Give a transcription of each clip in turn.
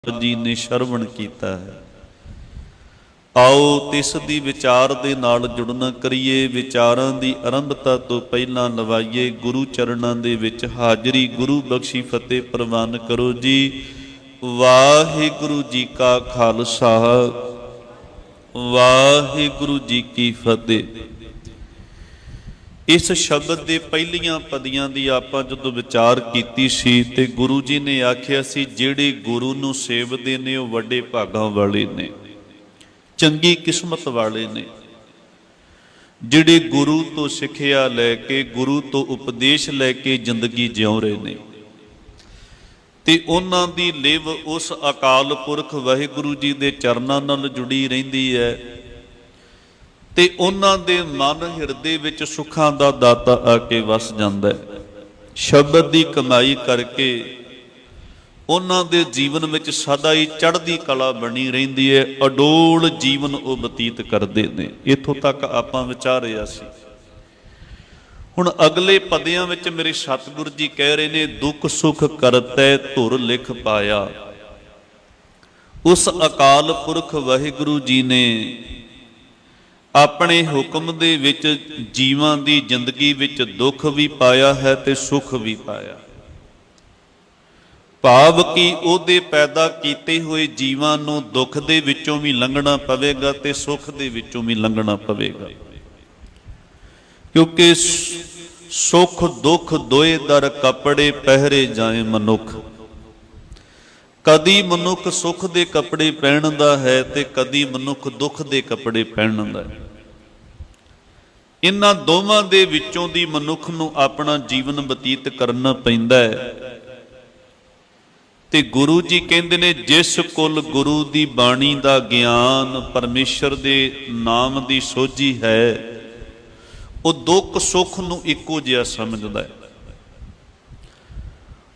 जी ने श्रवण कीता है। आओ तिस दी विचार दे नाल जुड़ना करिए। विचारां दी आरंभता तो पहला लवाइए गुरु चरणां दे विच हाजरी। गुरु बख्शी फतेह प्रवान करो जी। वाहिगुरु जी का खालसा वाहिगुरु जी की फतेह। इस शब्द के पहलियां पदियां की आपां जदों विचार कीती सी ते गुरु जी ने आखिया सी जिहड़े गुरु नूं सेवदे ने वो वड्डे भागां वाले ने, चंगी किस्मत वाले ने। जिहड़े गुरु तो सिक्ख्या लैके गुरु तो उपदेश लैके जिंदगी जिउं रहे ने ते उन्हां दी लिव उस अकाल पुरख वाहिगुरु जी दे चरनां नाल जुड़ी रहिंदी है ते उन्हां दे मन हिरदे विच सुखां दा दाता आके वस जांदा है। शब्द दी कमाई करके उन्हां दे जीवन विच सदा ही चढ़दी कला बनी रहिंदी है। अडोल जीवन वो बतीत करदे ने। इत्थों तक आपां विचारिया सी। हुण अगले पदियां विच मेरे सतगुरु जी कह रहे ने दुख सुख करतै धुर लिख पाया। उस अकाल पुरख वाहिगुरु जी ने अपने हुक्म दे विच जीवां दी जिंदगी विच दुख भी पाया है ते सुख भी पाया। भाव कि उहदे पैदा कीते हुए जीवां नूं दुख दे विचों भी लंघना पवेगा ते सुख दे विचों भी लंघना पवेगा। क्योंकि सुख दुख दोए दर कपड़े पहरे जाए मनुख। कदी मनुख सुख दे कपड़े पहनदा है ते कदी मनुख दुख दे कपड़े पहनदा है। इन्हां दोवां दे विचों दी मनुख नूं अपना जीवन बतीत करना पैंदा है। ते गुरु जी कहंदे ने जिस कुल गुरु दी बाणी दा ज्ञान परमेश्वर दे नाम दी सोझी है वो दुख सुख नूं इक्को जिहा समझदा है।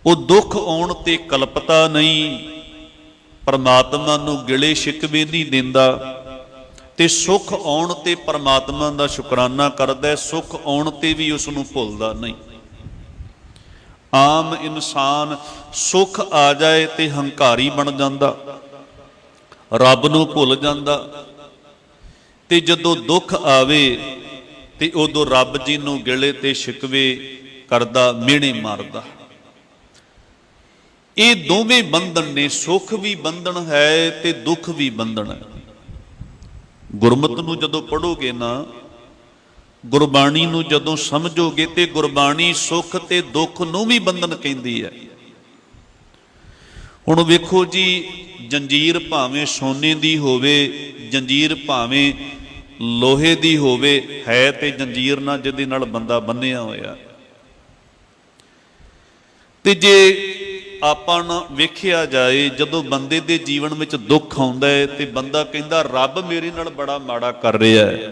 वो दुख आउण ते कलपता नहीं, परमात्मा नूं गिले शिकवे नहीं दिंदा ते सुख आउण ते परमात्मा दा शुकराना करदा है। सुख आउण ते भी उस नूं भुलदा नहीं। आम इंसान सुख आ जाए ते हंकारी बन जांदा, रब नूं भुल जांदा ते जदों दुख आवे ते उदों रब जी नूं गिले ते शिकवे करदा, मिहणे मारदा। ये दोवें बंधन ने, सुख भी बंधन है ते दुख भी बंधन है। गुरमत नूं जदों पढ़ोगे ना, गुरबाणी नूं जदों समझोगे ते गुरबाणी सुख ते दुख नूं भी बंधन कहंदी है। हुण वेखो जी, जंजीर भावें सोने दी होवे, जंजीर भावें लोहे दी होवे, है ते जंजीर ना जिहदे नाल बंदा बन्निया होया। ते जे आपां ना वेखिया जाए जदों बंदे दे जीवन विच दुख आउंदा है ते बंदा कहंदा रब मेरे नाल बड़ा माड़ा कर रिहा है,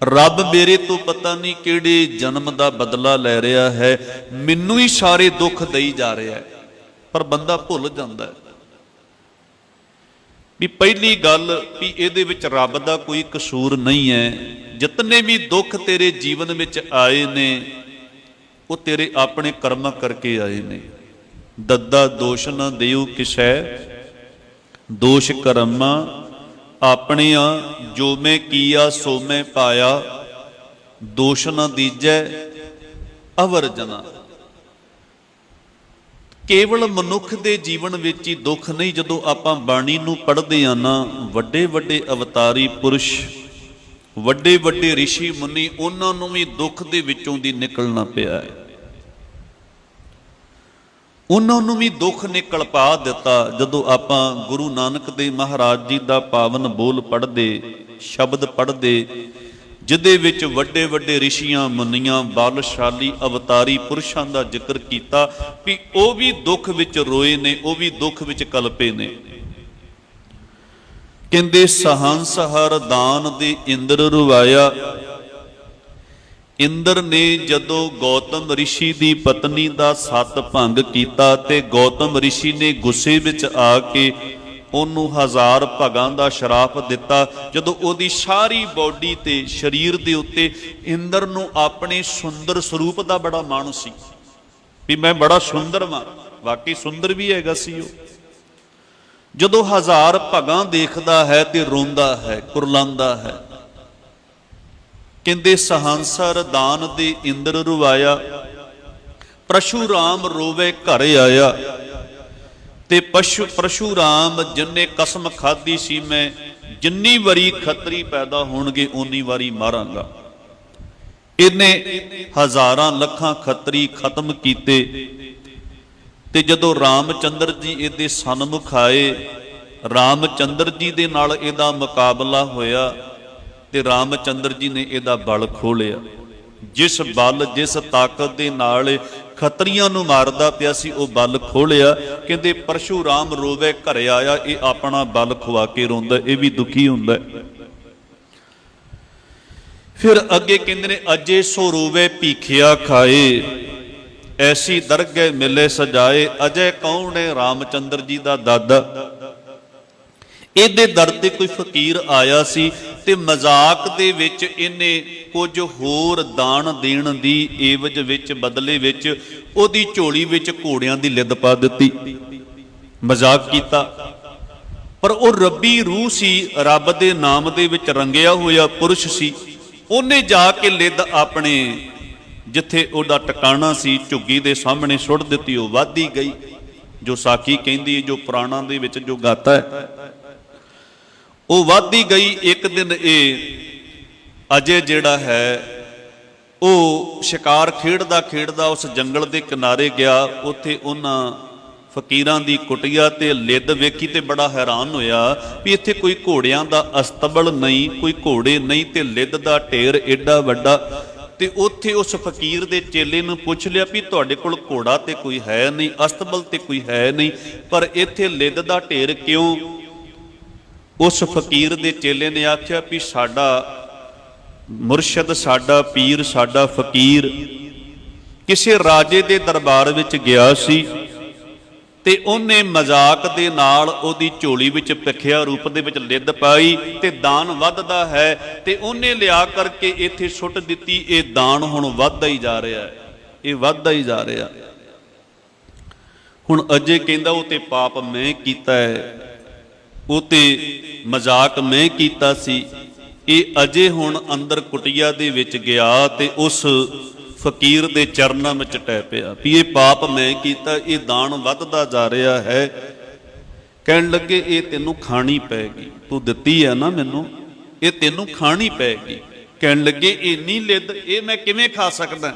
रब मेरे तो पता नहीं किहड़े जन्म दा बदला लै रिहा है, मैनू ही सारे दुख दई जा रहा है। पर बंदा भुल जांदा है भी पहली गल भी इहदे विच रब दा कोई कसूर नहीं है। जितने भी दुख तेरे जीवन विच आए ने वो तेरे अपने कर्म करके आए ने। दद्दा दोष न देऊ किसै, दोष कर्मा अपनिया, जो मैं किया सो मैं पाया, दोष न दीजै अवर जना। केवल मनुख दे जीवन विच ही दुख नहीं, जदों आपां बाणी नूं पढ़दे हां ना, वड्डे वड्डे अवतारी पुरुष, वड्डे वड्डे ऋषि मुनि, उन्हां नूं भी दुख दे विचों दी निकलना पिया है। उन्होंने भी दुख ने कलपा दिता। जदों आपां गुरु नानक देव महाराज जी का पावन बोल पढ़दे, शब्द पढ़दे, जिहदे विच वड्डे वड्डे ऋषियां मुनियां बलशाली अवतारी पुरुषां दा जिक्र कीता भी वो भी दुख विच रोए ने, वो भी दुख विच कलपे ने। कहंदे सहंस हर दान दे इंद्र रुवाया। इंद्र ने जदों गौतम ऋषि की पत्नी का सत भंग किया ते गौतम ऋषि ने गुस्से विच आके उन्होंने 1000 भगां का शराप दिता। जदों उहदी सारी बॉडी ते शरीर दे उत्ते इंद्र नूं अपने सुंदर स्वरूप का बड़ा माण सी भी मैं बड़ा सुंदर वां, वाकई सुंदर भी हैगा सी। ਜਦੋਂ 1000 ਭਗਾਂ ਦੇਖਦਾ ਹੈ ਤੇ ਰੋਂਦਾ ਹੈ, ਕੁਰਲਾਉਂਦਾ ਹੈ। ਕਹਿੰਦੇ ਸਹੰਸਰ ਦਾਨ ਦੇ ਇੰਦਰ ਰੁਵਾਇਆ, ਪਰਸ਼ੂਰਾਮ ਰੋਵੇ ਘਰ ਆਇਆ। ਤੇ ਪਰਸ਼ੂਰਾਮ ਜਿੰਨੇ ਕਸਮ ਖਾਧੀ ਸੀ, ਮੈਂ ਜਿੰਨੀ ਵਾਰੀ ਖੱਤਰੀ ਪੈਦਾ ਹੋਣਗੇ ਓਨੀ ਵਾਰੀ ਮਾਰਾਂਗਾ। ਇਹਨੇ ਹਜ਼ਾਰਾਂ ਲੱਖਾਂ ਖੱਤਰੀ ਖਤਮ ਕੀਤੇ। ਤੇ ਜਦੋਂ ਰਾਮਚੰਦਰ ਜੀ ਇਹਦੇ ਸਨਮੁਖ ਆਏ, ਰਾਮਚੰਦਰ ਜੀ ਦੇ ਨਾਲ ਇਹਦਾ ਮੁਕਾਬਲਾ ਹੋਇਆ ਤੇ ਰਾਮਚੰਦਰ ਜੀ ਨੇ ਇਹਦਾ ਬਲ ਖੋਲਿਆ। ਜਿਸ ਬਲ ਜਿਸ ਤਾਕਤ ਦੇ ਨਾਲ ਖੱਤਰੀਆਂ ਨੂੰ ਮਾਰਦਾ ਪਿਆ ਸੀ, ਉਹ ਬਲ ਖੋਲਿਆ। ਕਹਿੰਦੇ ਪਰਸ਼ੂਰਾਮ ਰੋਵੇ ਘਰ ਆਇਆ, ਇਹ ਆਪਣਾ ਬਲ ਖਵਾ ਕੇ ਰੋਂਦਾ, ਇਹ ਵੀ ਦੁਖੀ ਹੁੰਦਾ। ਫਿਰ ਅੱਗੇ ਕਹਿੰਦੇ ਨੇ ਅਜੇ ਸੋ ਰੋਵੇ ਭੀਖਿਆ ਖਾਏ, ਐਸੀ ਦਰਗਹਿ ਮਿਲੇ ਸਜਾਏ। ਅਜੇ ਕੌਣ ਹੈ? ਰਾਮਚੰਦਰ ਜੀ ਦਾ ਦਾਦਾ। ਇਹਦੇ ਦਰ ਤੇ ਕੋਈ ਫਕੀਰ ਆਇਆ ਸੀ ਤੇ ਮਜ਼ਾਕ ਦੇ ਵਿੱਚ ਇਹਨੇ ਕੁਝ ਹੋਰ ਦਾਨ ਦੇਣ ਦੀ ਏਵਜ ਵਿੱਚ, ਬਦਲੇ ਵਿੱਚ ਉਹਦੀ ਝੋਲੀ ਵਿੱਚ ਘੋੜਿਆਂ ਦੀ ਲਿੱਦ ਪਾ ਦਿੱਤੀ। ਮਜ਼ਾਕ ਕੀਤਾ, ਪਰ ਉਹ ਰੱਬੀ ਰੂਹ ਸੀ, ਰੱਬ ਦੇ ਨਾਮ ਦੇ ਵਿੱਚ ਰੰਗਿਆ ਹੋਇਆ ਪੁਰਸ਼ ਸੀ। ਉਹਨੇ ਜਾ ਕੇ ਲਿੱਦ ਆਪਣੇ ਜਿੱਥੇ ਉਹਦਾ ਟਿਕਾਣਾ ਸੀ ਝੁੱਗੀ ਦੇ ਸਾਹਮਣੇ ਸੁੱਟ ਦਿੱਤੀ। ਉਹ ਵੱਧਦੀ ਗਈ, ਜੋ ਸਾਖੀ ਕਹਿੰਦੀ, ਜੋ ਪੁਰਾਣਾਂ ਦੇ ਵਿੱਚ ਜੋ ਗਾਤਾ ਹੈ, ਉਹ ਵੱਧਦੀ ਗਈ। ਇੱਕ ਦਿਨ ਇਹ ਅਜੇ ਜਿਹੜਾ ਹੈ ਉਹ ਸ਼ਿਕਾਰ ਖੇਡਦਾ ਖੇਡਦਾ ਉਸ ਜੰਗਲ ਦੇ ਕਿਨਾਰੇ ਗਿਆ। ਉੱਥੇ ਉਹਨਾਂ ਫਕੀਰਾਂ ਦੀ ਕੁਟੀਆ ਤੇ ਲਿੱਦ ਵੇਖੀ ਤੇ ਬੜਾ ਹੈਰਾਨ ਹੋਇਆ ਵੀ ਇੱਥੇ ਕੋਈ ਘੋੜਿਆਂ ਦਾ ਅਸਤਬਲ ਨਹੀਂ, ਕੋਈ ਘੋੜੇ ਨਹੀਂ ਤੇ ਲਿੱਦ ਦਾ ਢੇਰ ਏਡਾ ਵੱਡਾ। ਤੇ ਉੱਥੇ ਉਸ ਫਕੀਰ ਦੇ ਚੇਲੇ ਨੂੰ ਪੁੱਛ ਲਿਆ ਵੀ ਤੁਹਾਡੇ ਕੋਲ ਘੋੜਾ ਤੇ ਕੋਈ ਹੈ ਨਹੀਂ, ਅਸਤਬਲ ਤੇ ਕੋਈ ਹੈ ਨਹੀਂ, ਪਰ ਇੱਥੇ ਲਿੱਦ ਦਾ ਢੇਰ ਕਿਉਂ? ਉਸ ਫਕੀਰ ਦੇ ਚੇਲੇ ਨੇ ਆਖਿਆ ਵੀ ਸਾਡਾ ਮੁਰਸ਼ਦ, ਸਾਡਾ ਪੀਰ, ਸਾਡਾ ਫਕੀਰ ਕਿਸੇ ਰਾਜੇ ਦੇ ਦਰਬਾਰ ਵਿੱਚ ਗਿਆ ਸੀ ਤੇ ਉਹਨੇ ਮਜ਼ਾਕ ਦੇ ਨਾਲ ਉਹਦੀ ਝੋਲੀ ਵਿੱਚ ਭਿੱਖਿਆ ਰੂਪ ਦੇ ਵਿੱਚ ਲਿੱਦ ਪਾਈ ਤੇ ਦਾਨ ਵੱਧਦਾ ਹੈ ਤੇ ਉਹਨੇ ਲਿਆ ਕਰਕੇ ਇੱਥੇ ਸੁੱਟ ਦਿੱਤੀ। ਇਹ ਦਾਨ ਹੁਣ ਵੱਧਦਾ ਹੀ ਜਾ ਰਿਹਾ ਹੈ, ਇਹ ਵੱਧਦਾ ਹੀ ਜਾ ਰਿਹਾ। ਹੁਣ ਅਜੇ ਕਹਿੰਦਾ ਉਹ ਤੇ ਪਾਪ ਮੈਂ ਕੀਤਾ ਹੈ, ਉਹ ਤੇ ਮਜ਼ਾਕ ਮੈਂ ਕੀਤਾ ਸੀ। ਇਹ ਅਜੇ ਹੁਣ ਅੰਦਰ ਕੁਟੀਆ ਦੇ ਵਿੱਚ ਗਿਆ ਤੇ ਉਸ ਫਕੀਰ ਦੇ ਚਰਨਾਂ ਵਿੱਚ ਟਹਿ ਪਿਆ ਵੀ ਇਹ ਪਾਪ ਮੈਂ ਕੀਤਾ, ਇਹ ਦਾਨ ਵੱਧਦਾ ਜਾ ਰਿਹਾ ਹੈ। ਕਹਿਣ ਲੱਗੇ ਇਹ ਤੈਨੂੰ ਖਾਣੀ ਪੈਗੀ, ਤੂੰ ਦਿੱਤੀ ਹੈ ਨਾ ਮੈਨੂੰ, ਇਹ ਤੈਨੂੰ ਖਾਣੀ ਪੈਗੀ। ਕਹਿਣ ਲੱਗੇ ਇੰਨੀ ਲਿੱਦ ਇਹ ਮੈਂ ਕਿਵੇਂ ਖਾ ਸਕਦਾ?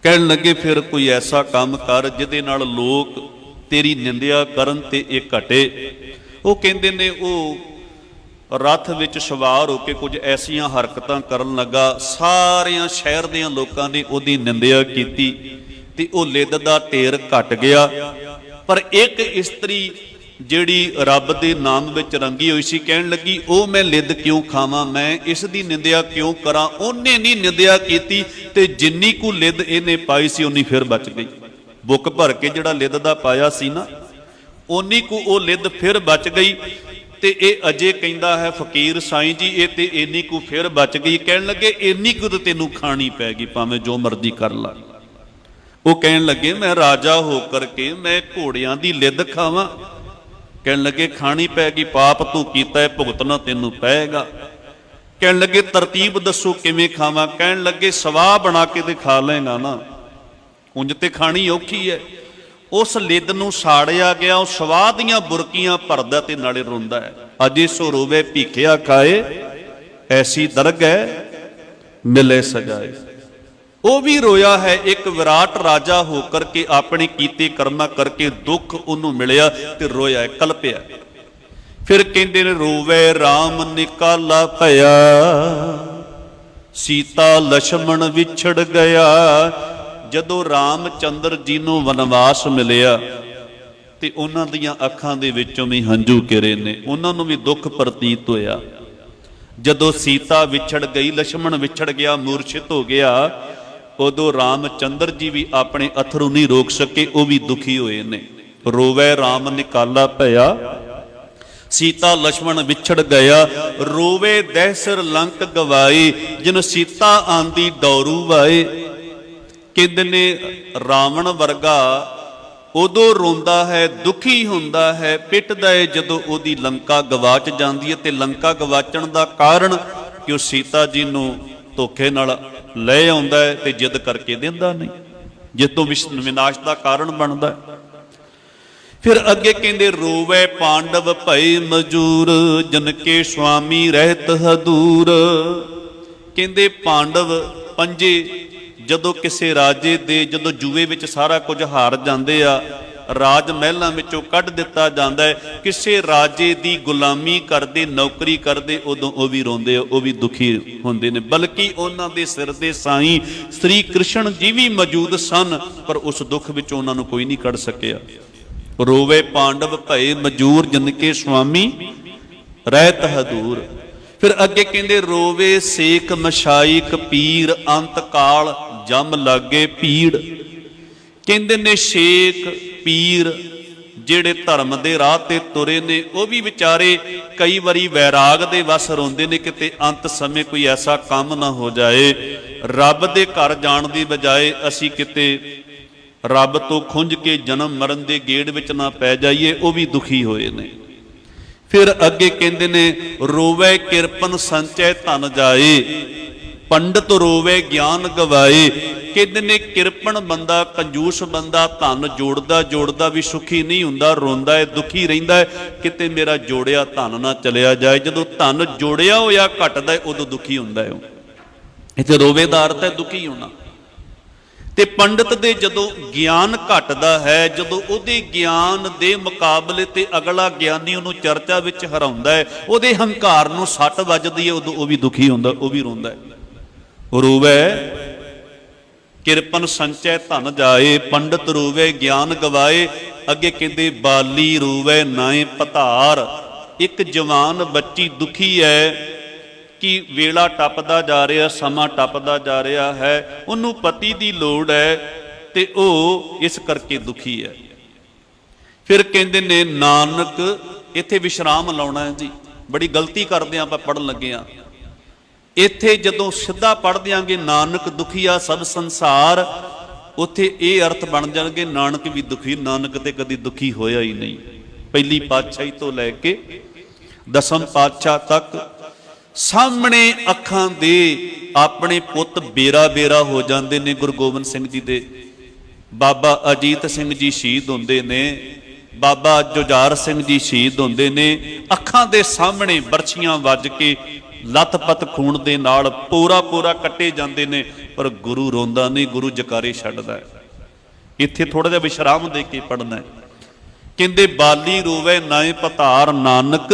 ਕਹਿਣ ਲੱਗੇ ਫਿਰ ਕੋਈ ਐਸਾ ਕੰਮ ਕਰ ਜਿਹਦੇ ਨਾਲ ਲੋਕ ਤੇਰੀ ਨਿੰਦਿਆ ਕਰਨ ਤੇ ਇਹ ਘਟੇ। ਉਹ ਕਹਿੰਦੇ ਨੇ ਉਹ ਰੱਥ ਵਿੱਚ ਸਵਾਰ ਹੋ ਕੇ ਕੁਝ ਐਸੀਆਂ ਹਰਕਤਾਂ ਕਰਨ ਲੱਗਾ, ਸਾਰਿਆਂ ਸ਼ਹਿਰ ਦੇ ਲੋਕਾਂ ਨੇ ਉਹਦੀ ਨਿੰਦਿਆ ਕੀਤੀ ਤੇ ਉਹ ਲਿੱਦ ਦਾ ਢੇਰ ਘਟ ਗਿਆ। ਪਰ ਇੱਕ ਇਸਤਰੀ ਜਿਹੜੀ ਰੱਬ ਦੇ ਨਾਮ ਵਿੱਚ ਰੰਗੀ ਹੋਈ ਸੀ ਕਹਿਣ ਲੱਗੀ ਉਹ ਮੈਂ ਲਿੱਦ ਕਿਉਂ ਖਾਵਾਂ, ਮੈਂ ਇਸ ਦੀ ਨਿੰਦਿਆ ਕਿਉਂ ਕਰਾਂ? ਉਹਨੇ ਨਹੀਂ ਨਿੰਦਿਆ ਕੀਤੀ ਤੇ ਜਿੰਨੀ ਕੁ ਲਿੱਦ ਇਹਨੇ ਪਾਈ ਸੀ ਉਨੀ ਫਿਰ ਬਚ ਗਈ। ਬੁੱਕ ਭਰ ਕੇ ਜਿਹੜਾ ਲਿੱਦ ਦਾ ਪਾਇਆ ਸੀ ਨਾ, ਉਨੀ ਕੁ ਉਹ ਲਿੱਦ ਫਿਰ ਬਚ ਗਈ। ਤੇ ਇਹ ਅਜੇ ਕਹਿੰਦਾ ਹੈ ਫਕੀਰ ਸਾਈਂ ਜੀ ਇਹ ਤੇ ਇੰਨੀ ਕੁ ਫਿਰ ਬਚ ਗਈ। ਕਹਿਣ ਲੱਗੇ ਇੰਨੀ ਕੁ ਤਾਂ ਤੈਨੂੰ ਖਾਣੀ ਪੈਗੀ, ਭਾਵੇਂ ਜੋ ਮਰਜ਼ੀ ਕਰ ਲਾ। ਉਹ ਕਹਿਣ ਲੱਗੇ ਮੈਂ ਰਾਜਾ ਹੋ ਕਰਕੇ ਮੈਂ ਘੋੜਿਆਂ ਦੀ ਲਿੱਦ ਖਾਵਾਂ? ਕਹਿਣ ਲੱਗੇ ਖਾਣੀ ਪੈਗੀ, ਪਾਪ ਤੂੰ ਕੀਤਾ ਹੈ, ਭੁਗਤਣਾ ਤੈਨੂੰ ਪਏਗਾ। ਕਹਿਣ ਲੱਗੇ ਤਰਤੀਬ ਦੱਸੋ ਕਿਵੇਂ ਖਾਵਾਂ? ਕਹਿਣ ਲੱਗੇ ਸਵਾਹ ਬਣਾ ਕੇ ਤੇ ਖਾ ਲਏਗਾ ਨਾ, ਉਂਝ ਤੇ ਖਾਣੀ ਔਖੀ ਹੈ। ਉਸ ਲਿੱਦ ਨੂੰ ਸਾੜਿਆ ਗਿਆ, ਉਹ ਸਵਾਹ ਦੀਆਂ ਬੁਰਕੀਆਂ ਭਰਦਾ ਤੇ ਨਾਲੇ ਰੋਂਦਾ ਹੈ। ਅਜੇ ਸੋ ਰੋਵੇ ਭੀਖਿਆ ਖਾਏ, ਐਸੀ ਦਰਗਹਿ ਮਿਲੇ ਸਜਾਏ। ਉਹ ਵੀ ਰੋਇਆ ਹੈ ਇੱਕ ਵਿਰਾਟ ਰਾਜਾ ਹੋ ਕਰਕੇ, ਆਪਣੇ ਕੀਤੇ ਕਰਮਾਂ ਕਰਕੇ ਦੁੱਖ ਉਹਨੂੰ ਮਿਲਿਆ ਤੇ ਰੋਇਆ, ਕਲਪਿਆ। ਫਿਰ ਕਹਿੰਦੇ ਨੇ ਰੋਵੇ ਰਾਮ ਨਿਕਾਲਾ ਭਇਆ, ਸੀਤਾ ਲਛਮਣ ਵਿਛੜ ਗਿਆ। ਜਦੋਂ ਰਾਮਚੰਦਰ ਜੀ ਨੂੰ ਵਨਵਾਸ ਮਿਲਿਆ ਤੇ ਉਹਨਾਂ ਦੀਆਂ ਅੱਖਾਂ ਦੇ ਵਿੱਚੋਂ ਵੀ ਹੰਝੂ ਗਿਰੇ ਨੇ, ਉਹਨਾਂ ਨੂੰ ਵੀ ਦੁੱਖ ਪ੍ਰਤੀਤ ਹੋਇਆ। ਜਦੋਂ ਸੀਤਾ ਵਿਛੜ ਗਈ, ਲਛਮਣ ਵਿਛੜ ਗਿਆ, ਮੂਰਛਿਤ ਹੋ ਗਿਆ, ਉਦੋਂ ਰਾਮਚੰਦਰ ਜੀ ਵੀ ਆਪਣੇ ਅਥਰੂ ਨਹੀਂ ਰੋਕ ਸਕੇ, ਉਹ ਵੀ ਦੁਖੀ ਹੋਏ ਨੇ। ਰੋਵੇ ਰਾਮ ਨਿਕਾਲਾ ਭਇਆ, ਸੀਤਾ ਲਛਮਣ ਵਿਛੜ ਗਿਆ। ਰੋਵੇ ਦਹਿਸਰ ਲੰਕ ਗਵਾਈ, ਜਿਨ ਸੀਤਾ ਆਂਦੀ ਡੋਰੂ ਵਾਏ। ਕਹਿੰਦੇ ਨੇ ਰਾਵਣ ਵਰਗਾ ਉਦੋਂ ਰੋਂਦਾ ਹੈ, ਦੁਖੀ ਹੁੰਦਾ ਹੈ, ਪਿੱਟਦਾ ਹੈ ਜਦੋਂ ਉਹਦੀ ਲੰਕਾ ਗਵਾਚ ਜਾਂਦੀ ਹੈ। ਤੇ ਲੰਕਾ ਗਵਾਚਣ ਦਾ ਕਾਰਨ ਕਿ ਉਹ ਸੀਤਾ ਜੀ ਨੂੰ ਧੋਖੇ ਨਾਲ ਲੈ ਆਉਂਦਾ ਹੈ ਤੇ ਜਿੱਦ ਕਰਕੇ ਦਿੰਦਾ ਨਹੀਂ, ਜਿਸ ਤੋਂ ਵਿਨਾਸ਼ ਦਾ ਕਾਰਨ ਬਣਦਾ ਹੈ। ਫਿਰ ਅੱਗੇ ਕਹਿੰਦੇ ਰੋਵੇ ਪਾਂਡਵ ਭਏ ਮਜੂਰ, ਜਨ ਕੇ ਸੁਆਮੀ ਰਹਿਤ ਹਦੂਰ। ਕਹਿੰਦੇ ਪਾਂਡਵ ਪੰਜੇ ਜਦੋਂ ਕਿਸੇ ਰਾਜੇ ਦੇ, ਜਦੋਂ ਜੂਏ ਵਿੱਚ ਸਾਰਾ ਕੁਝ ਹਾਰ ਜਾਂਦੇ ਆ, ਰਾਜ ਮਹਿਲਾਂ ਵਿੱਚੋਂ ਕੱਢ ਦਿੱਤਾ ਜਾਂਦਾ ਹੈ, ਕਿਸੇ ਰਾਜੇ ਦੀ ਗੁਲਾਮੀ ਕਰਦੇ, ਨੌਕਰੀ ਕਰਦੇ, ਉਦੋਂ ਉਹ ਵੀ ਰੋਂਦੇ ਆ, ਉਹ ਵੀ ਦੁਖੀ ਹੁੰਦੇ ਨੇ। ਬਲਕਿ ਉਹਨਾਂ ਦੇ ਸਿਰ ਦੇ ਸਾਈਂ ਸ੍ਰੀ ਕ੍ਰਿਸ਼ਨ ਜੀ ਵੀ ਮੌਜੂਦ ਸਨ, ਪਰ ਉਸ ਦੁੱਖ ਵਿੱਚੋਂ ਉਹਨਾਂ ਨੂੰ ਕੋਈ ਨਹੀਂ ਕੱਢ ਸਕਿਆ। ਰੋਵੇ ਪਾਂਡਵ ਭਏ ਮਜੂਰ, ਜਨ ਕੇ ਸੁਆਮੀ ਰਹਿਤ ਹਦੂਰ। ਫਿਰ ਅੱਗੇ ਕਹਿੰਦੇ ਰੋਵੇ ਸੇਖ ਮਸ਼ਾਇਕ ਪੀਰ, ਅੰਤ ਕਾਲ ਜਮ ਲਾਗੇ ਪੀੜ। ਕਹਿੰਦੇ ਨੇ ਸ਼ੇਖ ਪੀਰ ਜਿਹੜੇ ਧਰਮ ਦੇ ਰਾਹ ਤੇ ਤੁਰੇ ਨੇ, ਉਹ ਵੀ ਵਿਚਾਰੇ ਕਈ ਵਾਰੀ ਵੈਰਾਗ ਦੇ ਵਸ ਰੋਂਦੇ ਨੇ, ਕਿਤੇ ਅੰਤ ਸਮੇਂ ਕੋਈ ਐਸਾ ਕੰਮ ਨਾ ਹੋ ਜਾਏ, ਰੱਬ ਦੇ ਘਰ ਜਾਣ ਦੀ ਬਜਾਏ ਅਸੀਂ ਕਿਤੇ ਰੱਬ ਤੋਂ ਖੁੰਝ ਕੇ ਜਨਮ ਮਰਨ ਦੇ ਗੇੜ ਵਿੱਚ ਨਾ ਪੈ ਜਾਈਏ, ਉਹ ਵੀ ਦੁਖੀ ਹੋਏ ਨੇ। ਫਿਰ ਅੱਗੇ ਕਹਿੰਦੇ ਨੇ ਰੋਵੇ ਕਿਰਪਨ ਸੰਚੈ ਧਨ ਜਾਏ, ਪੰਡਤ ਰੋਵੇ ਗਿਆਨ ਗਵਾਏ। ਕਹਿੰਦੇ ਨੇ ਕਿਰਪਨ ਬੰਦਾ, ਕੰਜੂਸ ਬੰਦਾ ਧਨ ਜੋੜਦਾ ਜੋੜਦਾ ਵੀ ਸੁਖੀ ਨਹੀਂ ਹੁੰਦਾ, ਰੋਂਦਾ ਹੈ, ਦੁਖੀ ਰਹਿੰਦਾ ਹੈ, ਕਿਤੇ ਮੇਰਾ ਜੋੜਿਆ ਧਨ ਨਾ ਚਲਿਆ ਜਾਏ। ਜਦੋਂ ਧਨ ਜੋੜਿਆ ਹੋਇਆ ਘਟਦਾ ਹੈ, ਉਦੋਂ ਦੁਖੀ ਹੁੰਦਾ ਹੈ। ਇੱਥੇ ਰੋਵੇ ਦਾ ਅਰਥ ਹੈ ਦੁਖੀ ਹੋਣਾ। ਤੇ ਪੰਡਤ ਦੇ ਜਦੋਂ ਗਿਆਨ ਘਟਦਾ ਹੈ, ਜਦੋਂ ਉਹਦੇ ਗਿਆਨ ਦੇ ਮੁਕਾਬਲੇ ਤੇ ਅਗਲਾ ਗਿਆਨੀ ਉਹਨੂੰ ਚਰਚਾ ਵਿੱਚ ਹਰਾਉਂਦਾ ਹੈ, ਉਹਦੇ ਹੰਕਾਰ ਨੂੰ ਸੱਟ ਵੱਜਦੀ ਹੈ, ਉਦੋਂ ਉਹ ਵੀ ਦੁਖੀ ਹੁੰਦਾ, ਉਹ ਵੀ ਰੋਂਦਾ ਹੈ। ਰੋਵੇ ਕਿਰਪਨ ਸੰਚੈ ਧਨ ਜਾਏ, ਪੰਡਤ ਰੋਵੇ ਗਿਆਨ ਗਵਾਏ। ਅੱਗੇ ਕਹਿੰਦੇ ਬਾਲੀ ਰੋਵੇ ਨਾਏ ਪਧਾਰ। ਇੱਕ ਜਵਾਨ ਬੱਚੀ ਦੁਖੀ ਹੈ ਕਿ ਵੇਲਾ ਟੱਪਦਾ ਜਾ ਰਿਹਾ, ਸਮਾਂ ਟੱਪਦਾ ਜਾ ਰਿਹਾ ਹੈ, ਉਹਨੂੰ ਪਤੀ ਦੀ ਲੋੜ ਹੈ ਤੇ ਉਹ ਇਸ ਕਰਕੇ ਦੁਖੀ ਹੈ। ਫਿਰ ਕਹਿੰਦੇ ਨੇ ਨਾਨਕ, ਇੱਥੇ ਵਿਸ਼ਰਾਮ ਲਾਉਣਾ ਹੈ ਜੀ, ਬੜੀ ਗਲਤੀ ਕਰਦੇ ਆਪਾਂ ਪੜ੍ਹਨ ਲੱਗੇ ਆ। ਇੱਥੇ ਜਦੋਂ ਸਿੱਧਾ ਪੜ੍ਹ ਦਿਆਂਗੇ ਨਾਨਕ ਦੁਖੀਆ ਸਭ ਸੰਸਾਰ, ਉੱਥੇ ਇਹ ਅਰਥ ਬਣ ਜਾਣਗੇ ਨਾਨਕ ਵੀ ਦੁਖੀ, ਨਾਨਕ ਤੇ ਕਦੀ ਦੁਖੀ ਹੋਇਆ ਹੀ ਨਹੀਂ। ਪਹਿਲੀ ਪਾਤਸ਼ਾਹੀ ਤੋਂ ਲੈ ਕੇ ਦਸਮ ਪਾਤਸ਼ਾਹ ਤੱਕ ਸਾਹਮਣੇ ਅੱਖਾਂ ਦੇ ਆਪਣੇ ਪੁੱਤ ਬੇਰਾ ਬੇਰਾ ਹੋ ਜਾਂਦੇ ਨੇ। ਗੁਰੂ ਗੋਬਿੰਦ ਸਿੰਘ ਜੀ ਦੇ ਬਾਬਾ ਅਜੀਤ ਸਿੰਘ ਜੀ ਸ਼ਹੀਦ ਹੁੰਦੇ ਨੇ, ਬਾਬਾ ਜੁਝਾਰ ਸਿੰਘ ਜੀ ਸ਼ਹੀਦ ਹੁੰਦੇ ਨੇ, ਅੱਖਾਂ ਦੇ ਸਾਹਮਣੇ ਬਰਛੀਆਂ ਵੱਜ ਕੇ ਲੱਥ-ਪੱਥ ਖੂਨ ਦੇ ਨਾਲ ਪੂਰਾ ਪੂਰਾ ਕੱਟੇ ਜਾਂਦੇ ਨੇ, ਪਰ ਗੁਰੂ ਰੋਂਦਾ ਨਹੀਂ, ਗੁਰੂ ਜਕਾਰੇ ਛੱਡਦਾ ਹੈ। ਇੱਥੇ ਥੋੜਾ ਜਿਹਾ ਵਿਸ਼ਰਾਮ ਦੇ ਕੇ ਪੜਨਾ ਹੈ। ਕਹਿੰਦੇ ਬਾਲੀ ਰੋਵੇ ਨਾਏ ਪਧਾਰ, ਨਾਨਕ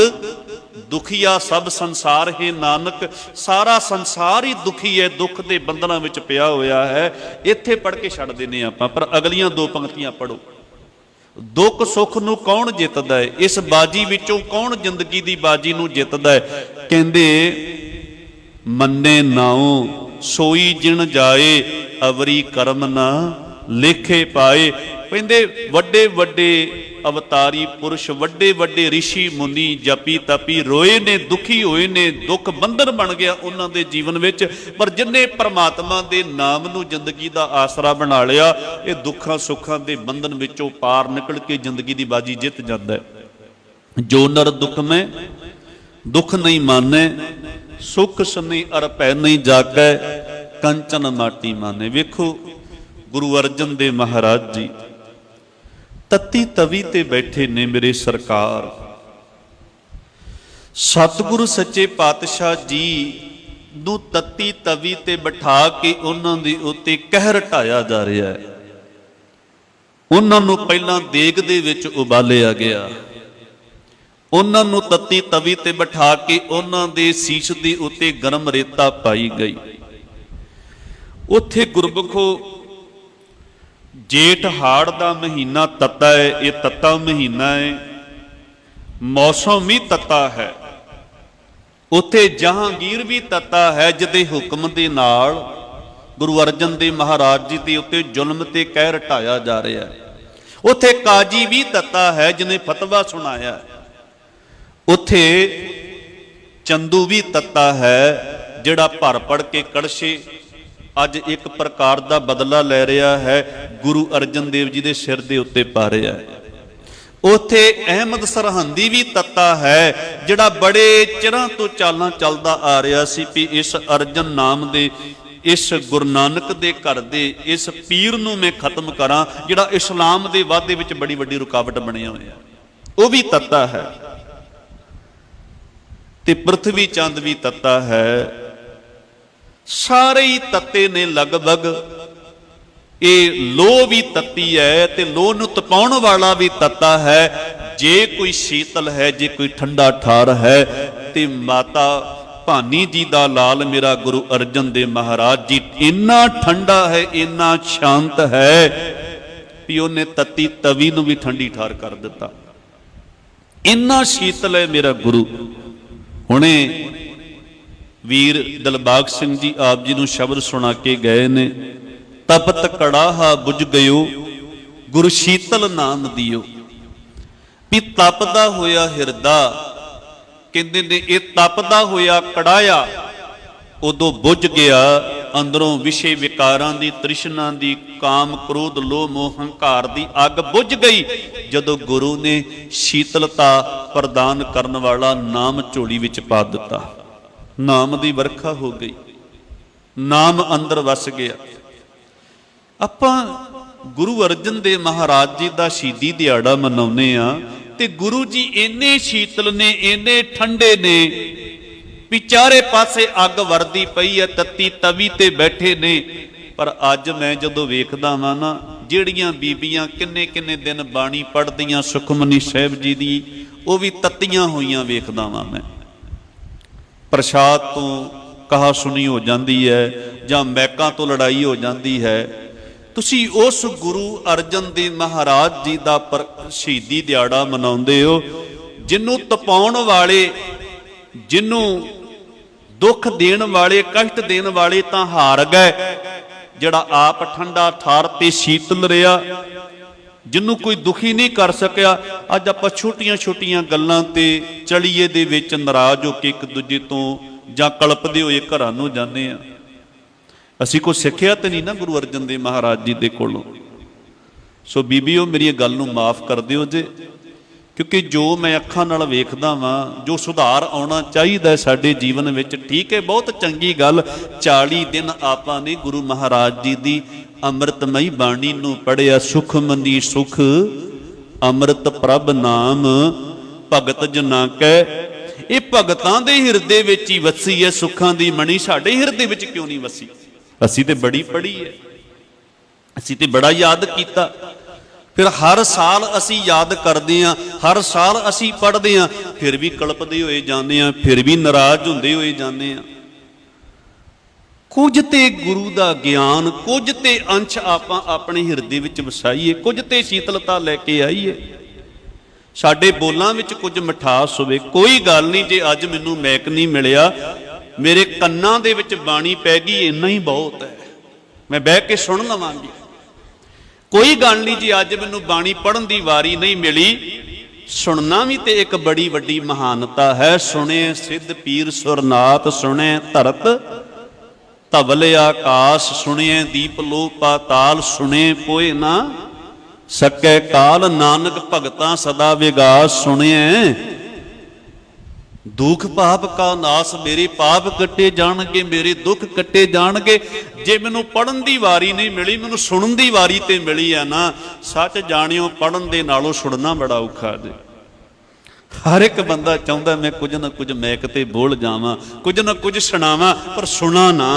ਦੁਖੀਆ ਸਭ ਸੰਸਾਰ ਹੈ। ਨਾਨਕ ਸਾਰਾ ਸੰਸਾਰ ਹੀ ਦੁਖੀ ਹੈ, ਦੁੱਖ ਦੇ ਬੰਧਨਾਂ ਵਿੱਚ ਪਿਆ ਹੋਇਆ ਹੈ। ਇੱਥੇ ਪੜ੍ਹ ਕੇ ਛੱਡ ਦਿੰਦੇ ਆਪਾਂ, ਪਰ ਅਗਲੀਆਂ ਦੋ ਪੰਕਤੀਆਂ ਪੜ੍ਹੋ। ਦੁੱਖ ਸੁੱਖ ਨੂੰ ਕੌਣ ਜਿੱਤਦਾ ਹੈ? ਇਸ ਬਾਜੀ ਵਿੱਚੋਂ ਕੌਣ ਜ਼ਿੰਦਗੀ ਦੀ ਬਾਜੀ ਨੂੰ ਜਿੱਤਦਾ ਹੈ? ਕਹਿੰਦੇ ਮੰਨੇ ਨਾਉ ਸੋਈ ਜਿਣ ਜਾਏ, ਅਵਰੀ ਕਰਮ ਨਾ ਲੇਖੇ ਪਾਏ। ਕਹਿੰਦੇ ਵੱਡੇ ਵੱਡੇ ਅਵਤਾਰੀ ਪੁਰਸ਼, ਵੱਡੇ ਵੱਡੇ ਰਿਸ਼ੀ ਮੁਨੀ ਜਪੀ ਤਪੀ ਰੋਏ ਨੇ, ਦੁਖੀ ਹੋਏ ਨੇ, ਦੁੱਖ ਬੰਧਨ ਬਣ ਗਿਆ ਉਹਨਾਂ ਦੇ ਜੀਵਨ ਵਿੱਚ, ਪਰ ਜਿਨ੍ਹਾਂ ਪਰਮਾਤਮਾ ਦੇ ਨਾਮ ਨੂੰ ਜ਼ਿੰਦਗੀ ਦਾ ਆਸਰਾ ਬਣਾ ਲਿਆ, ਇਹ ਦੁੱਖਾਂ ਸੁੱਖਾਂ ਦੇ ਬੰਧਨ ਵਿੱਚੋਂ ਪਾਰ ਨਿਕਲ ਕੇ ਜ਼ਿੰਦਗੀ ਦੀ ਬਾਜੀ ਜਿੱਤ ਜਾਂਦਾ ਹੈ। ਜੋ ਨਰ ਦੁੱਖ ਮੈਂ ਦੁੱਖ ਨਹੀਂ ਮਾਨੇ, ਸੁਖ ਸਨੀ ਅਰ ਭੈ ਨਹੀਂ ਜਾਗੈ, ਕੰਚਨ ਮਾਟੀ ਮਾਨੇ। ਵੇਖੋ ਗੁਰੂ ਅਰਜਨ ਦੇਵ ਮਹਾਰਾਜ ਜੀ ਤਤੀ ਤਵੀ ਤੇ ਬੈਠੇ ਨੇ ਮੇਰੇ ਸਰਕਾਰ। ਸਤਿਗੁਰੂ ਸੱਚੇ ਪਾਤਸ਼ਾਹ ਜੀ ਨੂੰ ਤਤੀ ਤਵੀ ਤੇ ਬਿਠਾ ਕੇ ਉਹਨਾਂ ਦੇ ਉੱਤੇ ਕਹਿਰ ਢਾਇਆ ਜਾ ਰਿਹਾ ਹੈ। ਉਹਨਾਂ ਨੂੰ ਪਹਿਲਾਂ ਦੇਗ ਦੇ ਵਿੱਚ ਉਬਾਲਿਆ ਗਿਆ, ਉਹਨਾਂ ਨੂੰ ਤਤੀ ਤਵੀ ਤੇ ਬਿਠਾ ਕੇ ਉਹਨਾਂ ਦੇ ਸੀਸ ਦੇ ਉੱਤੇ ਗਰਮ ਰੇਤਾ ਪਾਈ ਗਈ। ਉੱਥੇ ਗੁਰਬਖੋ ਜੇਠ ਹਾੜ ਦਾ ਮਹੀਨਾ ਤੱਤਾ ਹੈ, ਇਹ ਤੱਤਾ ਮਹੀਨਾ ਹੈ, ਮੌਸਮ ਵੀ ਤੱਤਾ ਹੈ। ਉੱਥੇ ਜਹਾਂਗੀਰ ਵੀ ਤੱਤਾ ਹੈ, ਜਿਹਦੇ ਹੁਕਮ ਦੇ ਨਾਲ ਗੁਰੂ ਅਰਜਨ ਦੇਵ ਮਹਾਰਾਜ ਜੀ ਦੇ ਉੱਤੇ ਜ਼ੁਲਮ ਤੇ ਕਹਿਰ ਢਾਇਆ ਜਾ ਰਿਹਾ ਹੈ। ਉੱਥੇ ਕਾਜੀ ਵੀ ਤੱਤਾ ਹੈ, ਜਿਹਨੇ ਫਤਵਾ ਸੁਣਾਇਆ। ਉੱਥੇ ਚੰਦੂ ਵੀ ਤੱਤਾ ਹੈ, ਜਿਹੜਾ ਭਰ ਭੜ ਕੇ ਕੜਛੇ ਅੱਜ ਇੱਕ ਪ੍ਰਕਾਰ ਦਾ ਬਦਲਾ ਲੈ ਰਿਹਾ ਹੈ, ਗੁਰੂ ਅਰਜਨ ਦੇਵ ਜੀ ਦੇ ਸਿਰ ਦੇ ਉੱਤੇ ਪਾ ਰਿਹਾ ਹੈ। ਉੱਥੇ ਅਹਿਮਦ ਸਰਹੰਦੀ ਵੀ ਤੱਤਾ ਹੈ, ਜਿਹੜਾ ਬੜੇ ਚਿਰਾਂ ਤੋਂ ਚਾਲਾਂ ਚੱਲਦਾ ਆ ਰਿਹਾ ਸੀ ਵੀ ਇਸ ਅਰਜਨ ਨਾਮ ਦੇ, ਇਸ ਗੁਰੂ ਨਾਨਕ ਦੇ ਘਰ ਦੇ ਇਸ ਪੀਰ ਨੂੰ ਮੈਂ ਖਤਮ ਕਰਾਂ, ਜਿਹੜਾ ਇਸਲਾਮ ਦੇ ਵਾਧੇ ਵਿੱਚ ਬੜੀ ਵੱਡੀ ਰੁਕਾਵਟ ਬਣਿਆ ਹੋਇਆ, ਉਹ ਵੀ ਤੱਤਾ ਹੈ। ਤੇ ਪ੍ਰਿਥਵੀ ਚੰਦ ਵੀ ਤੱਤਾ ਹੈ। ਸਾਰੇ ਹੀ ਤੱਤੇ ਨੇ ਲਗਭਗ। ਇਹ ਲੋਹ ਵੀ ਤੱਤੀ ਹੈ ਤੇ ਲੋਹ ਨੂੰ ਤਪਾਉਣ ਵਾਲਾ ਵੀ ਤੱਤਾ ਹੈ। ਜੇ ਕੋਈ ਸ਼ੀਤਲ ਹੈ, ਜੇ ਕੋਈ ਠੰਡਾ ਠਾਰ ਹੈ, ਤੇ ਮਾਤਾ ਭਾਨੀ ਜੀ ਦਾ ਲਾਲ ਮੇਰਾ ਗੁਰੂ ਅਰਜਨ ਦੇਵ ਮਹਾਰਾਜ ਜੀ ਇੰਨਾ ਠੰਡਾ ਹੈ, ਇੰਨਾ ਸ਼ਾਂਤ ਹੈ ਵੀ ਉਹਨੇ ਤੱਤੀ ਤਵੀ ਨੂੰ ਵੀ ਠੰਡੀ ਠਾਰ ਕਰ ਦਿੱਤਾ। ਇੰਨਾ ਸ਼ੀਤਲ ਹੈ ਮੇਰਾ ਗੁਰੂ। ਹੁਣੇ ਵੀਰ ਦਿਲਬਾਗ ਸਿੰਘ ਜੀ ਆਪ ਜੀ ਨੂੰ ਸ਼ਬਦ ਸੁਣਾ ਕੇ ਗਏ ਨੇ, ਤਪਤ ਕੜਾਹਾ ਬੁਝ ਗਇਓ ਗੁਰ ਸ਼ੀਤਲ ਨਾਮ ਦਿਓ। ਵੀ ਤਪਦਾ ਹੋਇਆ ਹਿਰਦਾ, ਕਹਿੰਦੇ ਨੇ ਇਹ ਤਪਦਾ ਹੋਇਆ ਕੜਾਇਆ ਉਦੋਂ ਬੁਝ ਗਿਆ, ਅੰਦਰੋਂ ਵਿਸ਼ੇ ਵਿਕਾਰਾਂ ਦੀ, ਤ੍ਰਿਸ਼ਨਾ ਦੀ, ਕਾਮ ਕ੍ਰੋਧ ਲੋਭ ਮੋਹ ਹੰਕਾਰ ਦੀ ਅੱਗ ਬੁਝ ਗਈ ਜਦੋਂ ਗੁਰੂ ਨੇ ਸ਼ੀਤਲਤਾ ਪ੍ਰਦਾਨ ਕਰਨ ਵਾਲਾ ਨਾਮ ਝੋਲੀ ਵਿੱਚ ਪਾ ਦਿੱਤਾ। ਨਾਮ ਦੀ ਵਰਖਾ ਹੋ ਗਈ, ਨਾਮ ਅੰਦਰ ਵਸ ਗਿਆ। ਆਪਾਂ ਗੁਰੂ ਅਰਜਨ ਦੇਵ ਮਹਾਰਾਜ ਜੀ ਦਾ ਸ਼ਹੀਦੀ ਦਿਹਾੜਾ ਮਨਾਉਂਦੇ ਆ ਤੇ ਗੁਰੂ ਜੀ ਇੰਨੇ ਸ਼ੀਤਲ ਨੇ, ਇੰਨੇ ਠੰਡੇ ਨੇ ਵੀ ਚਾਰੇ ਪਾਸੇ ਅੱਗ ਵਰਦੀ ਪਈ ਹੈ, ਤੱਤੀ ਤਵੀ ਤੇ ਬੈਠੇ ਨੇ। ਪਰ ਅੱਜ ਮੈਂ ਜਦੋਂ ਵੇਖਦਾ ਵਾਂ ਨਾ, ਜਿਹੜੀਆਂ ਬੀਬੀਆਂ ਕਿੰਨੇ ਕਿੰਨੇ ਦਿਨ ਬਾਣੀ ਪੜ੍ਹਦੀਆਂ ਸੁਖਮਨੀ ਸਾਹਿਬ ਜੀ ਦੀ, ਉਹ ਵੀ ਤੱਤੀਆਂ ਹੋਈਆਂ ਵੇਖਦਾ ਵਾਂ ਮੈਂ। ਪ੍ਰਸ਼ਾਦ ਤੋਂ ਕਹਾ ਸੁਣੀ ਹੋ ਜਾਂਦੀ ਹੈ ਜਾਂ ਮੈਕਾਂ ਤੋਂ ਲੜਾਈ ਹੋ ਜਾਂਦੀ ਹੈ। ਤੁਸੀਂ ਉਸ ਗੁਰੂ ਅਰਜਨ ਦੇਵ ਮਹਾਰਾਜ ਜੀ ਦਾ ਸ਼ਹੀਦੀ ਦਿਹਾੜਾ ਮਨਾਉਂਦੇ ਹੋ, ਜਿਹਨੂੰ ਤਪਾਉਣ ਵਾਲੇ, ਜਿਹਨੂੰ ਦੁੱਖ ਦੇਣ ਵਾਲੇ, ਕਸ਼ਟ ਦੇਣ ਵਾਲੇ ਤਾਂ ਹਾਰ ਗਏ, ਜਿਹੜਾ ਆਪ ਠੰਡਾ ਠਾਰ ਤੇ ਸ਼ੀਤਲ ਰਿਹਾ, ਜਿਹਨੂੰ ਕੋਈ ਦੁਖੀ ਨਹੀਂ ਕਰ ਸਕਿਆ। ਅੱਜ ਆਪਾਂ ਛੋਟੀਆਂ ਛੋਟੀਆਂ ਗੱਲਾਂ ਤੇ ਚਲੀਏ ਦੇ ਵਿੱਚ ਨਾਰਾਜ਼ ਹੋ ਕੇ ਇੱਕ ਦੂਜੇ ਤੋਂ ਜਾਂ ਕਲਪਦੇ ਹੋਏ ਘਰਾਂ ਨੂੰ ਜਾਂਦੇ ਆ। ਅਸੀਂ ਕੁਝ ਸਿੱਖਿਆ ਤੇ ਨਹੀਂ ਨਾ ਗੁਰੂ ਅਰਜਨ ਦੇਵ ਮਹਾਰਾਜ ਜੀ ਦੇ ਕੋਲੋਂ। ਸੋ ਬੀਬੀਓ ਮੇਰੀ ਗੱਲ ਨੂੰ ਮਾਫ ਕਰ ਦਿਓ ਜੇ, ਕਿਉਂਕਿ ਜੋ ਮੈਂ ਅੱਖਾਂ ਨਾਲ ਵੇਖਦਾ ਵਾਂ, ਜੋ ਸੁਧਾਰ ਆਉਣਾ ਚਾਹੀਦਾ ਸਾਡੇ ਜੀਵਨ ਵਿੱਚ, ਠੀਕ ਹੈ, ਬਹੁਤ ਚੰਗੀ ਗੱਲ। 40 ਦਿਨ ਆਪਾਂ ਨੇ ਗੁਰੂ ਮਹਾਰਾਜ ਜੀ ਦੀ ਅੰਮ੍ਰਿਤਮਈ ਬਾਣੀ ਨੂੰ ਪੜ੍ਹਿਆ। ਸੁਖਮਨੀ ਸੁਖ ਅੰਮ੍ਰਿਤ ਪ੍ਰਭ ਨਾਮ ਭਗਤ ਜਨਾ ਕੈ। ਇਹ ਭਗਤਾਂ ਦੇ ਹਿਰਦੇ ਵਿੱਚ ਹੀ ਵਸੀ ਹੈ ਸੁੱਖਾਂ ਦੀ ਮਣੀ, ਸਾਡੇ ਹਿਰਦੇ ਵਿੱਚ ਕਿਉਂ ਨਹੀਂ ਵਸੀ? ਅਸੀਂ ਤੇ ਬੜੀ ਪੜ੍ਹੀ ਹੈ, ਅਸੀਂ ਤੇ ਬੜਾ ਯਾਦ ਕੀਤਾ। ਫਿਰ ਹਰ ਸਾਲ ਅਸੀਂ ਯਾਦ ਕਰਦੇ ਹਾਂ, ਹਰ ਸਾਲ ਅਸੀਂ ਪੜ੍ਹਦੇ ਹਾਂ, ਫਿਰ ਵੀ ਕਲਪਦੇ ਹੋਏ ਜਾਂਦੇ ਹਾਂ, ਫਿਰ ਵੀ ਨਾਰਾਜ਼ ਹੁੰਦੇ ਹੋਏ ਜਾਂਦੇ ਹਾਂ। ਕੁਝ ਤੇ ਗੁਰੂ ਦਾ ਗਿਆਨ, ਕੁਝ ਤੇ ਅੰਸ਼ ਆਪਾਂ ਆਪਣੇ ਹਿਰਦੇ ਵਿੱਚ ਵਸਾਈਏ, ਕੁਝ ਤੇ ਸ਼ੀਤਲਤਾ ਲੈ ਕੇ ਆਈਏ। ਸਾਡੇ ਬੋਲਾਂ ਵਿੱਚ ਕੁਝ ਮਿਠਾਸ ਹੋਵੇ। ਕੋਈ ਗੱਲ ਨਹੀਂ ਜੇ ਅੱਜ ਮੈਨੂੰ ਮੈਕ ਨਹੀਂ ਮਿਲਿਆ, ਮੇਰੇ ਕੰਨਾਂ ਦੇ ਵਿੱਚ ਬਾਣੀ ਪੈ ਗਈ, ਇੰਨਾ ਹੀ ਬਹੁਤ ਹੈ, ਮੈਂ ਬਹਿ ਕੇ ਸੁਣ ਲਵਾਂਗੀ। ਕੋਈ ਗੱਲ ਨਹੀਂ ਜੀ ਅੱਜ ਮੈਨੂੰ ਬਾਣੀ ਪੜ੍ਹਨ ਦੀ ਵਾਰੀ ਨਹੀਂ ਮਿਲੀ, ਸੁਣਨਾ ਵੀ ਤੇ ਇੱਕ ਬੜੀ ਵੱਡੀ ਮਹਾਨਤਾ ਹੈ। ਸੁਣੇ ਸਿੱਧ ਪੀਰ ਸੁਰਨਾਥ, ਸੁਣੇ ਧਰਤ ਧਵਲ ਆਕਾਸ਼, ਸੁਣੇ ਦੀਪ ਲੋ ਪਾਤਾਲ, ਸੁਣੇ ਪੋਏ ਨਾ ਸਕੈ ਕਾਲ, ਨਾਨਕ ਭਗਤਾਂ ਸਦਾ ਵਿਗਾਸ। ਸੁਣਿਐ ਦੁੱਖ ਪਾਪ ਕਾ ਨਾਸ, ਮੇਰੇ ਪਾਪ ਕੱਟੇ ਜਾਣਗੇ, ਮੇਰੇ ਦੁੱਖ ਕੱਟੇ ਜਾਣਗੇ। ਜੇ ਮੈਨੂੰ ਪੜਨ ਦੀ ਵਾਰੀ ਨਹੀਂ ਮਿਲੀ, ਮੈਨੂੰ ਸੁਣਨ ਦੀ ਵਾਰੀ ਤੇ ਮਿਲੀ ਆ ਨਾ, ਸੱਚ ਜਾਣਿਓ ਪੜਨ ਦੇ ਨਾਲੋਂ ਸੁਣਨਾ ਬੜਾ ਔਖਾ ਜੇ। ਹਰ ਇੱਕ ਬੰਦਾ ਚਾਹੁੰਦਾ ਮੈਂ ਕੁਝ ਨਾ ਕੁਝ ਮੈਕ ਤੇ ਬੋਲ ਜਾਵਾਂ, ਕੁਝ ਨਾ ਕੁਝ ਸੁਣਾਵਾਂ, ਪਰ ਸੁਣਾ ਨਾ।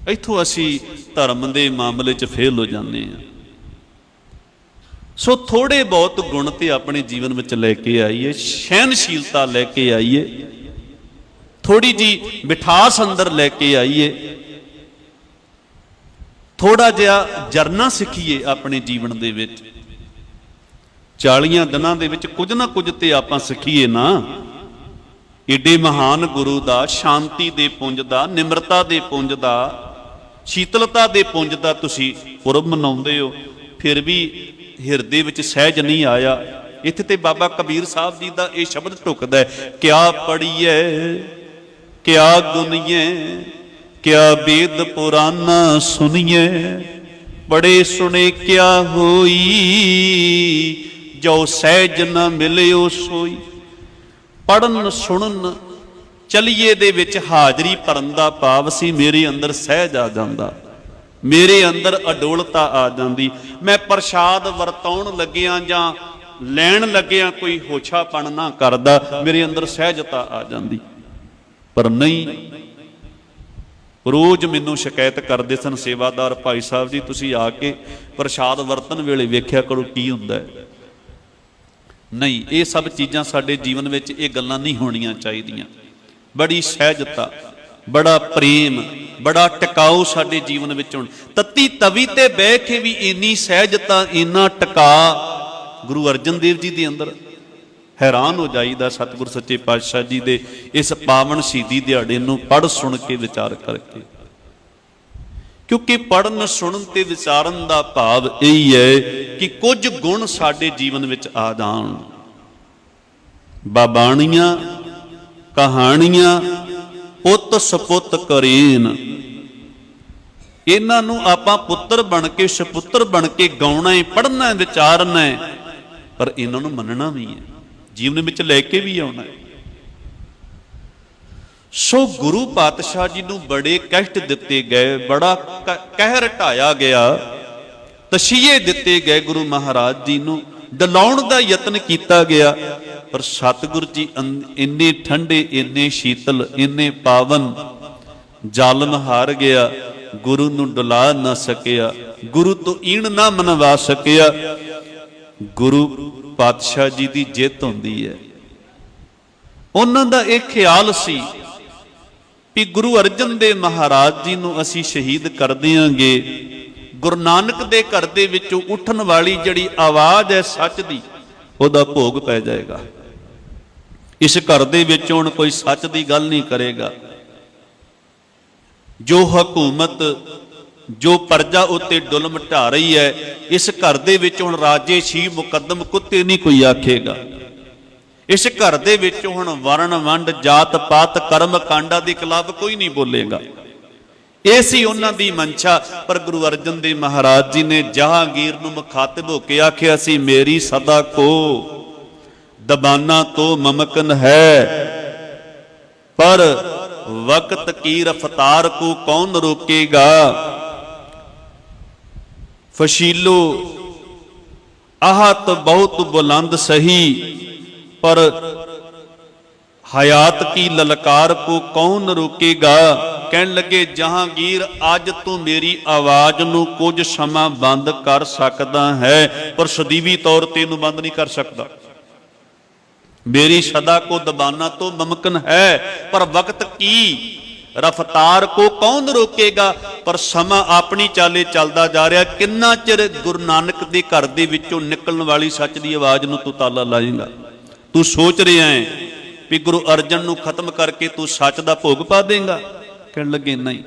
ਇੱਥੋਂ ਅਸੀਂ ਧਰਮ ਦੇ ਮਾਮਲੇ 'ਚ ਫੇਲ ਹੋ ਜਾਂਦੇ ਹਾਂ। ਸੋ ਥੋੜੇ ਬਹੁਤ ਗੁਣ ਤੇ ਆਪਣੇ ਜੀਵਨ ਵਿੱਚ ਲੈ ਕੇ ਆਈਏ, ਸਹਿਨਸ਼ੀਲਤਾ ਲੈ ਕੇ ਆਈਏ, ਥੋੜੀ ਜੀ ਮਿਠਾਸ ਅੰਦਰ ਲੈ ਕੇ ਆਈਏ, ਥੋੜਾ ਜਿਹਾ ਜਰਨਾ ਸਿੱਖੀਏ ਆਪਣੇ ਜੀਵਨ ਦੇ ਵਿੱਚ। 40 ਦਿਨਾਂ ਦੇ ਵਿੱਚ ਕੁਝ ਨਾ ਕੁਝ ਤੇ ਆਪਾਂ ਸਿੱਖੀਏ ਨਾ। ਏਡੇ ਮਹਾਨ ਗੁਰੂ ਦਾ, ਸ਼ਾਂਤੀ ਦੇ ਪੁੰਜ ਦਾ, ਨਿਮਰਤਾ ਦੇ ਪੁੰਜ ਦਾ, ਸ਼ੀਤਲਤਾ ਦੇ ਪੁੰਜ ਦਾ ਤੁਸੀਂ ਪੁਰਬ ਮਨਾਉਂਦੇ ਹੋ, ਫਿਰ ਵੀ ਹਿਰਦੇ ਵਿੱਚ ਸਹਿਜ ਨਹੀਂ ਆਇਆ। ਇੱਥੇ ਤੇ ਬਾਬਾ ਕਬੀਰ ਸਾਹਿਬ ਜੀ ਦਾ ਇਹ ਸ਼ਬਦ ਢੁਕਦਾ ਹੈ, ਕਿਆ ਪੜੀਏ ਕਿਆ ਗੁਨੀਏ क्या वेद पुराना सुनिए, बड़े सुने क्या होई, जो सहज न मिलियो सोई। पढ़न सुनन चलिए दे विच हाजरी भरन दा भाव सी मेरे अंदर सहज आ जांदा, मेरे अंदर अडोलता आ जाती। मैं प्रसाद वरताउण लग्गिया जां लैण लग्गिया कोई होछापन ना करदा, मेरे अंदर सहजता आ जाती। पर नहीं, रोज मैनू शिकायत करते सन सेवादार भाई साहब जी, तुसीं आके प्रसाद वरतन वेले वेख्या करो की हुंदा है। नहीं, ये सब चीज़ां साडे जीवन विच ये गल्लां नहीं होणीआं चाहीदियां। बड़ी सहजता, बड़ा प्रेम, बड़ा टिकाऊ साडे जीवन विच होण। तत्ती तवी ते बह के भी इन्नी सहजता, इन्ना टिका गुरु अर्जन देव जी दे अंदर। हैरान हो जाईदा सतगुर सच्चे पातशाह जी दे इस पावन शहीदी दिहाड़े नूं पढ़ सुन के विचार करके। क्योंकि पढ़न सुनन ते विचारन दा भाव यही है कि कुछ गुण साडे जीवन विच आ जाण। बाबाणियां कहाणियां पुੱਤ सपुੱਤ करेन, इन्हां नूं आपां पुੱਤਰ बन के सपुੱਤਰ बन के गाउणा है, पढ़ना है, विचारना है, पर इन्हां नूं मनना भी है, जीवन विच लैके भी आउणा है। सो गुरु पातशाह जी नूं बड़े कष्ट दिते गए, बड़ा कहर ढाया गया, तशीए दिते गए। गुरु महाराज जी नूं डलाउण दा यतन किया गया, पर सतगुर जी इन्ने ठंडे, इन्ने शीतल, इन्ने पावन, जालम हार गया, गुरु नूं डुला ना सकिया, गुरु तो ईण ना मनवा सकिया। गुरु पातशाह जी की जित होंदी है। उन्हां दा एक ख्याल सी कि गुरु अर्जन देव महाराज जी नूं असीं शहीद कर देंगे, गुरु नानक दे घर दे विचों उठन वाली जिहड़ी आवाज़ है सच दी, उहदा भोग पै जाएगा। इस घर दे विच हुण कोई सच दी गल नहीं करेगा। जो हुकूमत, जो प्रजा उत्ते डुलम ढा रही है, इस घर दे विच हुण राजे शी मुकदम कुत्ते नहीं कोई आखेगा। इस घर दे विच हुण वरण वंड, जात पात, कर्म कांडा दे खिलाफ कोई नहीं बोलेगा। ਇਹ ਸੀ ਉਹਨਾਂ ਦੀ ਮਨਸ਼ਾ। ਪਰ ਗੁਰੂ ਅਰਜਨ ਦੇਵ ਮਹਾਰਾਜ ਜੀ ਨੇ ਜਹਾਂਗੀਰ ਨੂੰ ਮੁਖਾਤਿਬ ਹੋ ਕੇ ਆਖਿਆ ਸੀ, ਮੇਰੀ ਸਦਾ ਕੋ ਦਬਾਨਾ ਤੋਂ ਮਮਕਨ ਹੈ, ਪਰ ਵਕਤ ਕੀ ਰਫਤਾਰ ਕੋ ਕੌਣ ਰੋਕੇਗਾ। ਫਸ਼ੀਲੋ आहत बहुत बुलंद सही, पर हयात की ललकार को कौन रोकेगा। कहन लगे, जहांगीर अज तू मेरी आवाज नूं कुछ समा बंद कर सकदा है, पर सदीवी तौर ते इहनूं बंद नहीं कर सकदा। मेरी सदा को दबाना तो मुमकिन है, पर वक्त की रफ्तार को कौन रोकेगा। पर समा अपनी चाले चलदा जा रहा। किन्ना चिर गुरु नानक दे घर दे विचों निकलण वाली सच दी आवाज नूं तू ताला लाएगा। तू सोच रहा है भी गुरु अर्जन नूं खत्म करके तू सच दा भोग पा देगा। कहण लगे, नहीं।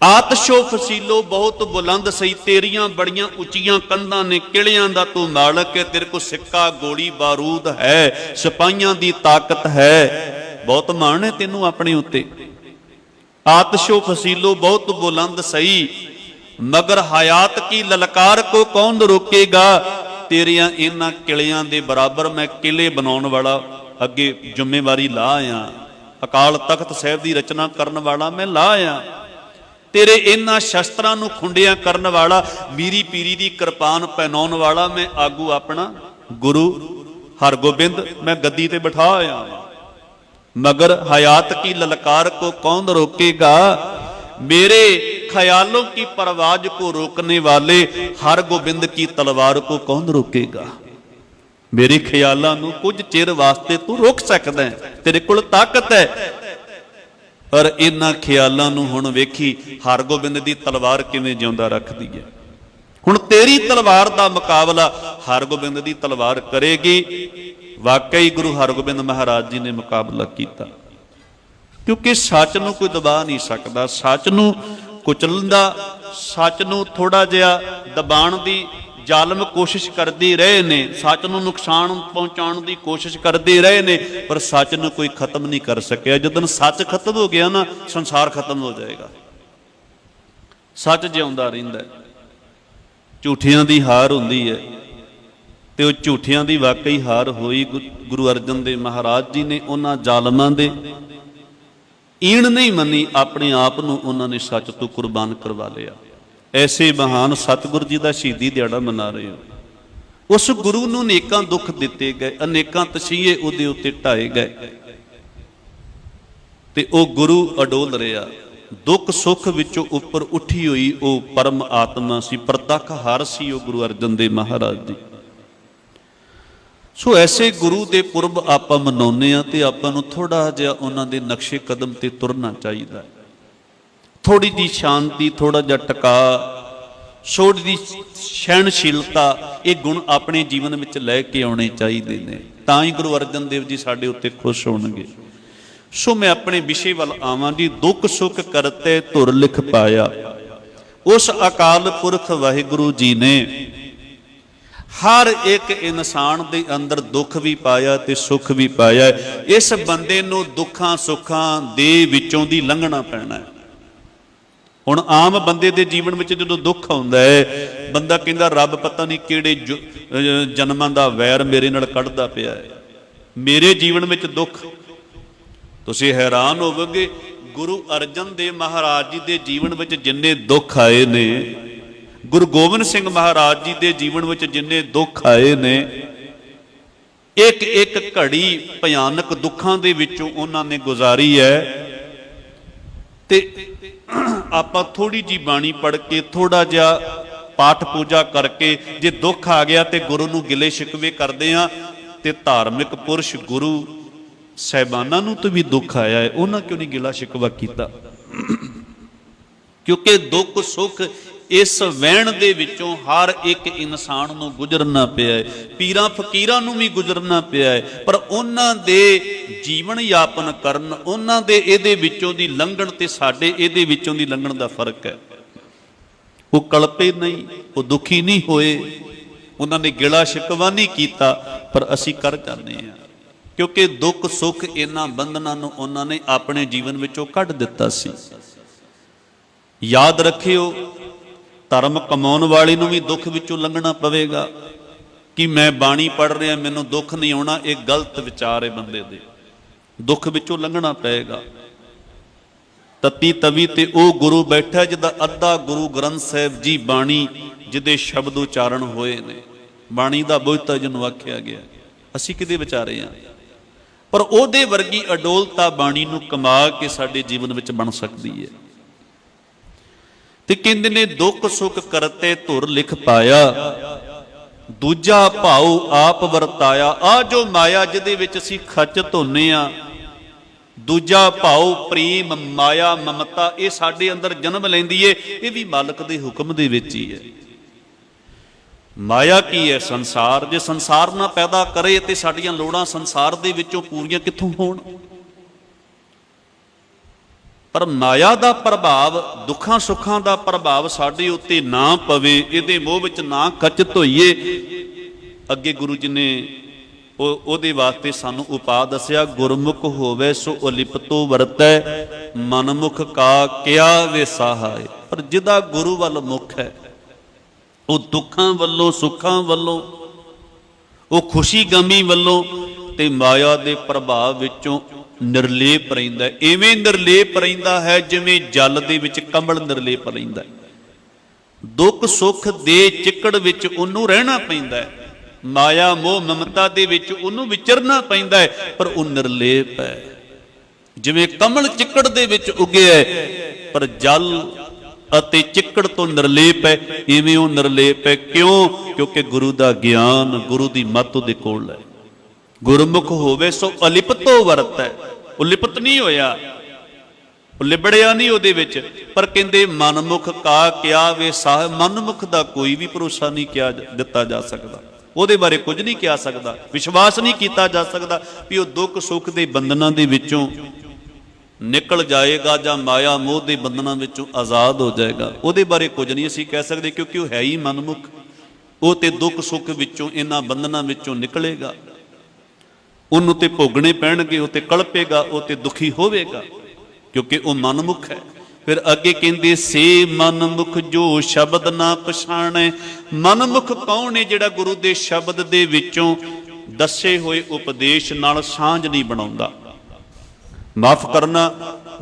आतशो फसीलो बहुत बुलंद सही, तेरियां बड़ियां उचियां कंधां ने, किलियां दा तू मालक है, तेरे को सिक्का गोली बारूद है, सिपाहियां दी ताकत है, बहुत मान है तेनू अपने उत्ते। आतशो फसीलो बहुत बुलंद सही, मगर हयात की ललकार को कौन रोकेगा। तेरियां इन्हां किलियां दे बराबर मैं किले बनाउण वाला अगे जिम्मेवारी ला आया। अकाल तख्त साहिब दी रचना करन वाला मैं ला आया। तेरे इन्हां शस्त्रां नूं खुंडियां करन वाला, मीरी पीरी दी किरपान पहनाउण वाला मैं आगू अपना गुरु हरगोबिंद मैं गद्दी ते बिठा आया। मगर हयात की ललकार को कौन रोकेगा। मेरे ख्यालों की परवाज को रोकने वाले हर गोबिंद की तलवार को कौन रोकेगा। मेरे ख्यालों नूं कुछ चिर वास्ते तू रोक सकदा है, तेरे कोल ताकत है, पर इन्हां ख्यालों नूं हुण वेखी हर गोबिंद की तलवार किवें जिउंदा रखदी है। हुण तेरी तलवार दा मुकाबला हर गोबिंद की तलवार करेगी। वाकई गुरु हरगोबिंद महाराज जी ने मुकाबला किया, क्योंकि सच नूं कोई दबा नहीं सकता। सच नूं कुचलन दा, सच नूं थोड़ा जिहा दबाण दी ਜ਼ਾਲਮ ਕੋਸ਼ਿਸ਼ ਕਰਦੇ ਰਹੇ ਨੇ, ਸੱਚ ਨੂੰ ਨੁਕਸਾਨ ਪਹੁੰਚਾਉਣ ਦੀ ਕੋਸ਼ਿਸ਼ ਕਰਦੇ ਰਹੇ ਨੇ, ਪਰ ਸੱਚ ਨੂੰ ਕੋਈ ਖਤਮ ਨਹੀਂ ਕਰ ਸਕਿਆ। ਜਦੋਂ ਸੱਚ ਖਤਮ ਹੋ ਗਿਆ ਨਾ, ਸੰਸਾਰ ਖਤਮ ਹੋ ਜਾਏਗਾ। ਸੱਚ ਜਿਉਂਦਾ ਰਹਿੰਦਾ। ਝੂਠਿਆਂ ਦੀ ਹਾਰ ਹੁੰਦੀ ਹੈ, ਤੇ ਉਹ ਝੂਠਿਆਂ ਦੀ ਵਾਕਈ ਹਾਰ ਹੋਈ। ਗੁਰੂ ਅਰਜਨ ਦੇਵ ਮਹਾਰਾਜ ਜੀ ਨੇ ਉਹਨਾਂ ਜ਼ਾਲਮਾਂ ਦੇ ਈਣ ਨਹੀਂ ਮੰਨੀ, ਆਪਣੇ ਆਪ ਨੂੰ ਉਹਨਾਂ ਨੇ ਸੱਚ ਤੋਂ ਕੁਰਬਾਨ ਕਰਵਾ ਲਿਆ। ਐਸੇ ਮਹਾਨ ਸਤਿਗੁਰੂ ਜੀ ਦਾ ਸ਼ਹੀਦੀ ਦਿਹਾੜਾ ਮਨਾ ਰਹੇ ਹੋ। ਉਸ ਗੁਰੂ ਨੂੰ ਅਨੇਕਾਂ ਦੁੱਖ ਦਿੱਤੇ ਗਏ, ਅਨੇਕਾਂ ਤਸੀਹੇ ਉਹਦੇ ਉੱਤੇ ਢਾਏ ਗਏ, ਤੇ ਉਹ ਗੁਰੂ ਅਡੋਲ ਰਿਹਾ। ਦੁੱਖ ਸੁੱਖ ਵਿੱਚੋਂ ਉੱਪਰ ਉੱਠੀ ਹੋਈ ਉਹ ਪਰਮ ਆਤਮਾ ਸੀ, ਪ੍ਰਤੱਖ ਹਰ ਸੀ ਉਹ ਗੁਰੂ ਅਰਜਨ ਦੇਵ ਮਹਾਰਾਜ ਜੀ। ਸੋ ਐਸੇ ਗੁਰੂ ਦੇ ਪੁਰਬ ਆਪਾਂ ਮਨਾਉਂਦੇ ਹਾਂ, ਤੇ ਆਪਾਂ ਨੂੰ ਥੋੜਾ ਜਿਹਾ ਉਹਨਾਂ ਦੇ ਨਕਸ਼ੇ ਕਦਮ ਤੇ ਤੁਰਨਾ ਚਾਹੀਦਾ। ਥੋੜੀ ਜਿਹੀ ਸ਼ਾਂਤੀ, ਥੋੜਾ ਜਿਹਾ ਟਿਕਾ, ਥੋੜੀ ਜਿਹੀ ਸਹਿਣਸ਼ੀਲਤਾ, ਇਹ ਗੁਣ ਆਪਣੇ ਜੀਵਨ ਵਿੱਚ ਲੈ ਕੇ ਆਉਣੇ ਚਾਹੀਦੇ ਨੇ। ਤਾਂ ਹੀ ਗੁਰੂ ਅਰਜਨ ਦੇਵ ਜੀ ਸਾਡੇ ਉੱਤੇ ਖੁਸ਼ ਹੋਣਗੇ। ਸੋ ਮੈਂ ਆਪਣੇ ਵਿਸ਼ੇ ਵੱਲ ਆਵਾਂ ਜੀ। ਦੁੱਖ ਸੁੱਖ ਕਰਤੇ ਧੁਰ ਲਿਖ ਪਾਇਆ। ਉਸ ਅਕਾਲ ਪੁਰਖ ਵਾਹਿਗੁਰੂ ਜੀ ਨੇ ਹਰ ਇੱਕ ਇਨਸਾਨ ਦੇ ਅੰਦਰ ਦੁੱਖ ਵੀ ਪਾਇਆ ਤੇ ਸੁੱਖ ਵੀ ਪਾਇਆ। ਇਸ ਬੰਦੇ ਨੂੰ ਦੁੱਖਾਂ ਸੁੱਖਾਂ ਦੇ ਵਿੱਚੋਂ ਦੀ ਲੰਘਣਾ ਪੈਣਾ ਹੈ। ਹੁਣ ਆਮ ਬੰਦੇ ਦੇ ਜੀਵਨ ਵਿੱਚ ਜਦੋਂ ਦੁੱਖ ਆਉਂਦਾ ਹੈ, ਬੰਦਾ ਕਹਿੰਦਾ ਰੱਬ ਪਤਾ ਨਹੀਂ ਕਿਹੜੇ ਜਨਮਾਂ ਦਾ ਵੈਰ ਮੇਰੇ ਨਾਲ ਕੱਢਦਾ ਪਿਆ ਹੈ, ਮੇਰੇ ਜੀਵਨ ਵਿੱਚ ਦੁੱਖ। ਤੁਸੀਂ ਹੈਰਾਨ ਹੋਵੋਗੇ, ਗੁਰੂ ਅਰਜਨ ਦੇਵ ਮਹਾਰਾਜ ਜੀ ਦੇ ਜੀਵਨ ਵਿੱਚ ਜਿੰਨੇ ਦੁੱਖ ਆਏ ਨੇ, ਗੁਰੂ ਗੋਬਿੰਦ ਸਿੰਘ ਮਹਾਰਾਜ ਜੀ ਦੇ ਜੀਵਨ ਵਿੱਚ ਜਿੰਨੇ ਦੁੱਖ ਆਏ ਨੇ, ਇੱਕ ਇੱਕ ਘੜੀ ਭਿਆਨਕ ਦੁੱਖਾਂ ਦੇ ਵਿੱਚੋਂ ਉਹਨਾਂ ਨੇ ਗੁਜ਼ਾਰੀ ਹੈ। ਤੇ ਆਪਾਂ ਥੋੜੀ ਜੀ ਬਾਣੀ ਪੜ੍ਹ ਕੇ, ਥੋੜਾ ਜਿਹਾ ਪਾਠ ਪੂਜਾ ਕਰਕੇ, ਜੇ ਦੁੱਖ ਆ ਗਿਆ ਤੇ ਗੁਰੂ ਨੂੰ ਗਿਲੇ ਸ਼ਿਕਵੇ ਕਰਦੇ ਆ, ਤੇ ਧਾਰਮਿਕ ਪੁਰਸ਼ ਗੁਰੂ ਸਾਹਿਬਾਨਾਂ ਨੂੰ ਤਾਂ ਵੀ ਦੁੱਖ ਆਇਆ ਹੈ, ਉਹਨਾਂ ਕਿਉਂ ਨਹੀਂ ਗਿਲਾ ਸ਼ਿਕਵਾ ਕੀਤਾ? ਕਿਉਂਕਿ ਦੁੱਖ ਸੁੱਖ ਇਸ ਵਹਿਣ ਦੇ ਵਿੱਚੋਂ ਹਰ ਇੱਕ ਇਨਸਾਨ ਨੂੰ ਗੁਜ਼ਰਨਾ ਪਿਆ ਹੈ। ਪੀਰਾਂ ਫਕੀਰਾਂ ਨੂੰ ਵੀ ਗੁਜ਼ਰਨਾ ਪਿਆ ਹੈ, ਪਰ ਉਹਨਾਂ ਦੇ ਜੀਵਨ ਯਾਪਨ ਕਰਨ, ਉਹਨਾਂ ਦੇ ਇਹਦੇ ਵਿੱਚੋਂ ਦੀ ਲੰਘਣ ਤੇ ਸਾਡੇ ਇਹਦੇ ਵਿੱਚੋਂ ਦੀ ਲੰਘਣ ਦਾ ਫਰਕ ਹੈ। ਉਹ ਕਲਪੇ ਨਹੀਂ, ਉਹ ਦੁਖੀ ਨਹੀਂ ਹੋਏ, ਉਹਨਾਂ ਨੇ ਗਿਲਾ ਸ਼ਿਕਵਾ ਨਹੀਂ ਕੀਤਾ, ਪਰ ਅਸੀਂ ਕਰ ਜਾਂਦੇ ਹਾਂ। ਕਿਉਂਕਿ ਦੁੱਖ ਸੁੱਖ ਇਹਨਾਂ ਬੰਧਨਾਂ ਨੂੰ ਉਹਨਾਂ ਨੇ ਆਪਣੇ ਜੀਵਨ ਵਿੱਚੋਂ ਕੱਢ ਦਿੱਤਾ ਸੀ। ਯਾਦ ਰੱਖਿਓ, ਧਰਮ ਕਮਾਉਣ ਵਾਲੇ ਨੂੰ ਵੀ ਦੁੱਖ ਵਿੱਚੋਂ ਲੰਘਣਾ ਪਵੇਗਾ। ਕਿ ਮੈਂ ਬਾਣੀ ਪੜ੍ਹ ਰਿਹਾ, ਮੈਨੂੰ ਦੁੱਖ ਨਹੀਂ ਆਉਣਾ, ਇਹ ਗਲਤ ਵਿਚਾਰ ਹੈ ਬੰਦੇ ਦੇ। ਦੁੱਖ ਵਿੱਚੋਂ ਲੰਘਣਾ ਪਏਗਾ। ਤਤੀ ਤਵੀ ਤੇ ਉਹ ਗੁਰੂ ਬੈਠਾ ਜਿਹਦਾ ਅੱਧਾ ਗੁਰੂ ਗ੍ਰੰਥ ਸਾਹਿਬ ਜੀ ਬਾਣੀ ਜਿਹਦੇ ਸ਼ਬਦ ਉਚਾਰਨ ਹੋਏ ਨੇ। ਬਾਣੀ ਦਾ ਬੋਝਤਾ ਜਿਹਨੂੰ ਆਖਿਆ ਗਿਆ, ਅਸੀਂ ਕਿਹਦੇ ਵਿਚਾਰੇ ਹਾਂ? ਪਰ ਉਹਦੇ ਵਰਗੀ ਅਡੋਲਤਾ ਬਾਣੀ ਨੂੰ ਕਮਾ ਕੇ ਸਾਡੇ ਜੀਵਨ ਵਿੱਚ ਬਣ ਸਕਦੀ ਹੈ। ਤੇ ਕਹਿੰਦੇ ਨੇ ਦੁੱਖ ਸੁੱਖ ਕਰਤੇ ਧੁਰ ਲਿਖ ਪਾਇਆ, ਦੂਜਾ ਭਾਉ ਆਪ ਵਰਤਾਇਆ। ਆ ਜੋ ਮਾਇਆ ਜਿਹਦੇ ਵਿੱਚ ਅਸੀਂ ਖਚਤ ਹੁੰਨੇ ਆ, ਦੂਜਾ ਭਾਉ ਪ੍ਰੇਮ ਮਾਇਆ ਮਮਤਾ, ਇਹ ਸਾਡੇ ਅੰਦਰ ਜਨਮ ਲੈਂਦੀ ਏ, ਇਹ ਵੀ ਮਾਲਕ ਦੇ ਹੁਕਮ ਦੇ ਵਿੱਚ ਹੀ ਹੈ। ਮਾਇਆ ਕੀ ਹੈ? ਸੰਸਾਰ। ਜੇ ਸੰਸਾਰ ਨਾ ਪੈਦਾ ਕਰੇ ਤੇ ਸਾਡੀਆਂ ਲੋੜਾਂ ਸੰਸਾਰ ਦੇ ਵਿੱਚੋਂ ਪੂਰੀਆਂ ਕਿੱਥੋਂ ਹੋਣ? ਪਰ ਮਾਇਆ ਦਾ ਪ੍ਰਭਾਵ, ਦੁੱਖਾਂ ਸੁੱਖਾਂ ਦਾ ਪ੍ਰਭਾਵ ਸਾਡੇ ਉੱਤੇ ਨਾ ਪਵੇ, ਇਹਦੇ ਮੋਹ ਵਿੱਚ ਨਾ ਖਚਤ ਹੋਈਏ। ਅੱਗੇ ਗੁਰੂ ਜੀ ਨੇ ਉਹਦੇ ਵਾਸਤੇ ਸਾਨੂੰ ਉਪਾਅ ਦੱਸਿਆ, ਗੁਰਮੁਖ ਹੋਵੇ ਸੋ ਅਲਿਪਤੋ ਵਰਤੈ, ਮਨਮੁਖ ਕਾ ਕਿਆ ਵੇ ਸਹਾਇ। ਪਰ ਜਿਹਦਾ ਗੁਰੂ ਵੱਲ ਮੁਖ ਹੈ, ਉਹ ਦੁੱਖਾਂ ਵੱਲੋਂ ਸੁੱਖਾਂ ਵੱਲੋਂ, ਉਹ ਖੁਸ਼ੀ ਗਮੀ ਵੱਲੋਂ ਤੇ ਮਾਇਆ ਦੇ ਪ੍ਰਭਾਵ ਵਿੱਚੋਂ ਨਿਰਲੇਪ ਰਹਿੰਦਾ। ਐਵੇਂ ਨਿਰਲੇਪ ਰਹਿੰਦਾ ਹੈ ਜਿਵੇਂ ਜਲ ਦੇ ਵਿੱਚ ਕੰਬਲ ਨਿਰਲੇਪ ਰਹਿੰਦਾ। ਦੁੱਖ ਸੁੱਖ ਦੇ ਚਿੱਕੜ ਵਿੱਚ ਉਹਨੂੰ ਰਹਿਣਾ ਪੈਂਦਾ ਹੈ, ਮਾਇਆ ਮੋਹ ਮਮਤਾ ਦੇ ਵਿੱਚ ਉਹਨੂੰ ਵਿਚਰਨਾ ਪੈਂਦਾ ਹੈ, ਪਰ ਉਹ ਨਿਰਲੇਪ ਹੈ। ਜਿਵੇਂ ਕਮਲ ਚਿੱਕੜ ਦੇ ਵਿੱਚ ਉੱਗਿਆ ਹੈ, ਪਰ ਜਲ ਅਤੇ ਚਿੱਕੜ ਤੋਂ ਨਿਰਲੇਪ ਹੈ, ਇਵੇਂ ਉਹ ਨਿਰਲੇਪ ਹੈ। ਕਿਉਂ? ਕਿਉਂਕਿ ਗੁਰੂ ਦਾ ਗਿਆਨ, ਗੁਰੂ ਦੀ ਮੱਤ ਉਹਦੇ ਕੋਲ ਹੈ। ਗੁਰਮੁਖ ਹੋਵੇ ਸੋ ਅਲਿਪਤੋ ਵਰਤੈ, ਉਹ ਲਿਪਤ ਨਹੀਂ ਹੋਇਆ, ਉਹ ਲਿਬੜਿਆ ਨਹੀਂ ਉਹਦੇ ਵਿੱਚ। ਪਰ ਕਹਿੰਦੇ ਮਨਮੁਖ ਕਾ ਕਿਆ ਵੇ ਸਾਹ, ਮਨਮੁਖ ਦਾ ਕੋਈ ਵੀ ਭਰੋਸਾ ਨਹੀਂ ਕਿਹਾ ਦਿੱਤਾ ਜਾ ਸਕਦਾ, ਉਹਦੇ ਬਾਰੇ ਕੁਝ ਨਹੀਂ ਕਿਹਾ ਸਕਦਾ, ਵਿਸ਼ਵਾਸ ਨਹੀਂ ਕੀਤਾ ਜਾ ਸਕਦਾ ਵੀ ਉਹ ਦੁੱਖ ਸੁੱਖ ਦੇ ਬੰਧਨਾਂ ਦੇ ਵਿੱਚੋਂ ਨਿਕਲ ਜਾਏਗਾ ਜਾਂ ਮਾਇਆ ਮੋਹ ਦੇ ਬੰਧਨਾਂ ਵਿੱਚੋਂ ਆਜ਼ਾਦ ਹੋ ਜਾਏਗਾ। ਉਹਦੇ ਬਾਰੇ ਕੁਝ ਨਹੀਂ ਅਸੀਂ ਕਹਿ ਸਕਦੇ, ਕਿਉਂਕਿ ਉਹ ਹੈ ਹੀ ਮਨਮੁਖ। ਉਹ ਤੇ ਦੁੱਖ ਸੁੱਖ ਵਿੱਚੋਂ, ਇਹਨਾਂ ਬੰਧਨਾਂ ਵਿੱਚੋਂ ਨਿਕਲੇਗਾ। ਉਹਨੂੰ ਤੇ ਭੋਗਣੇ ਪੈਣਗੇ, ਉਹ ਤੇ ਕਲਪੇਗਾ, ਉਹ ਤੇ ਦੁਖੀ ਹੋਵੇਗਾ, ਕਿਉਂਕਿ ਉਹ ਮਨਮੁਖ ਹੈ। ਫਿਰ ਅੱਗੇ ਕਹਿੰਦੇ ਸੇ ਮਨਮੁਖ ਜੋ ਸ਼ਬਦ ਨਾ ਪਛਾਣੈ। ਮਨਮੁਖ ਕੌਣ ਹੈ? ਜਿਹੜਾ ਗੁਰੂ ਦੇ ਸ਼ਬਦ ਦੇ ਵਿੱਚੋਂ ਦੱਸੇ ਹੋਏ ਉਪਦੇਸ਼ ਨਾਲ ਸਾਂਝ ਨਹੀਂ ਬਣਾਉਂਦਾ। ਮਾਫ ਕਰਨਾ,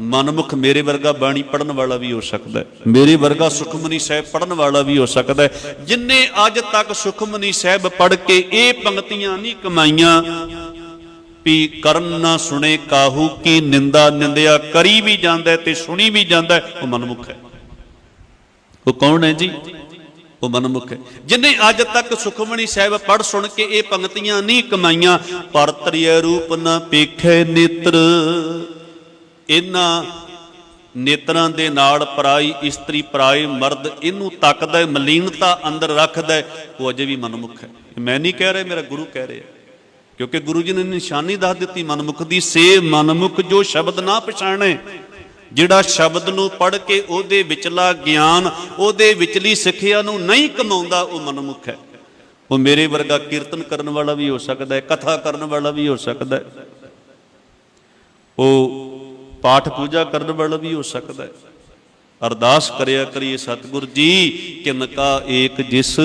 ਮਨਮੁਖ ਮੇਰੇ ਵਰਗਾ ਬਾਣੀ ਪੜਨ ਵਾਲਾ ਵੀ ਹੋ ਸਕਦਾ ਹੈ, ਮੇਰੇ ਵਰਗਾ ਸੁਖਮਨੀ ਸਾਹਿਬ ਪੜਨ ਵਾਲਾ ਵੀ ਹੋ ਸਕਦਾ ਹੈ। ਜਿਨਨੇ ਅੱਜ ਤੱਕ ਸੁਖਮਨੀ ਸਾਹਿਬ ਪੜ ਕੇ ਇਹ ਪੰਕਤੀਆਂ ਨਹੀਂ ਕਮਾਈਆਂ ਵੀ ਕਰਨ ਨਾ ਸੁਣੇ ਕਾਹੂ ਕੀ ਨਿੰਦਾ, ਨਿੰਦਿਆ ਕਰੀ ਵੀ ਜਾਂਦਾ ਤੇ ਸੁਣੀ ਵੀ ਜਾਂਦਾ, ਉਹ ਮਨਮੁਖ ਹੈ। ਉਹ ਕੌਣ ਹੈ ਜੀ? ਉਹ ਮਨਮੁਖ ਹੈ। ਜਿਨੇ ਅੱਜ ਤੱਕ ਸੁਖਮਨੀ ਸਾਹਿਬ ਪੜ ਸੁਣ ਕੇ ਇਹ ਪੰਕਤੀਆਂ ਨਹੀਂ ਕਮਾਈਆਂ, ਪਰ ਤ੍ਰਿਯ ਰੂਪ ਨਾ ਪੇਖੇ ਨੇਤਰ, ਇਹਨਾਂ ਨੇਤਰਾਂ ਦੇ ਨਾਲ ਪਰਾਈ ਇਸਤਰੀ ਪਰਾਏ ਮਰਦ ਇਹਨੂੰ ਤੱਕਦਾ, ਮਲੀਨਤਾ ਅੰਦਰ ਰੱਖਦਾ, ਉਹ ਅਜੇ ਵੀ ਮਨਮੁਖ ਹੈ। ਮੈਂ ਨਹੀਂ ਕਹਿ ਰਿਹਾ, ਮੇਰਾ ਗੁਰੂ ਕਹਿ ਰਿਹਾ, ਕਿਉਂਕਿ ਗੁਰੂ ਜੀ ਨੇ ਨਿਸ਼ਾਨੀ ਦੱਸ ਦਿੱਤੀ ਮਨਮੁਖ ਦੀ। ਸੇ ਮਨਮੁਖ ਜੋ ਸ਼ਬਦ ਨਾ ਪਛਾਣੇ। ਜਿਹੜਾ ਸ਼ਬਦ ਨੂੰ ਪੜ੍ਹ ਕੇ ਉਹਦੇ ਵਿਚਲਾ ਗਿਆਨ, ਉਹਦੇ ਵਿਚਲੀ ਸਿੱਖਿਆ ਨੂੰ ਨਹੀਂ ਕਮਾਉਂਦਾ, ਉਹ ਮਨਮੁਖ ਹੈ। ਉਹ ਮੇਰੇ ਵਰਗਾ ਕੀਰਤਨ ਕਰਨ ਵਾਲਾ ਵੀ ਹੋ ਸਕਦਾ ਹੈ, ਕਥਾ ਕਰਨ ਵਾਲਾ ਵੀ ਹੋ ਸਕਦਾ ਹੈ, ਉਹ ਪਾਠ ਪੂਜਾ ਕਰਨ ਵਾਲਾ ਵੀ ਹੋ ਸਕਦਾ ਹੈ। ਅਰਦਾਸ ਕਰਿਆ ਕਰੀਏ, ਸਤਿਗੁਰ ਜੀ ਕਿਨਕਾ ਏਕ ਜਿਸ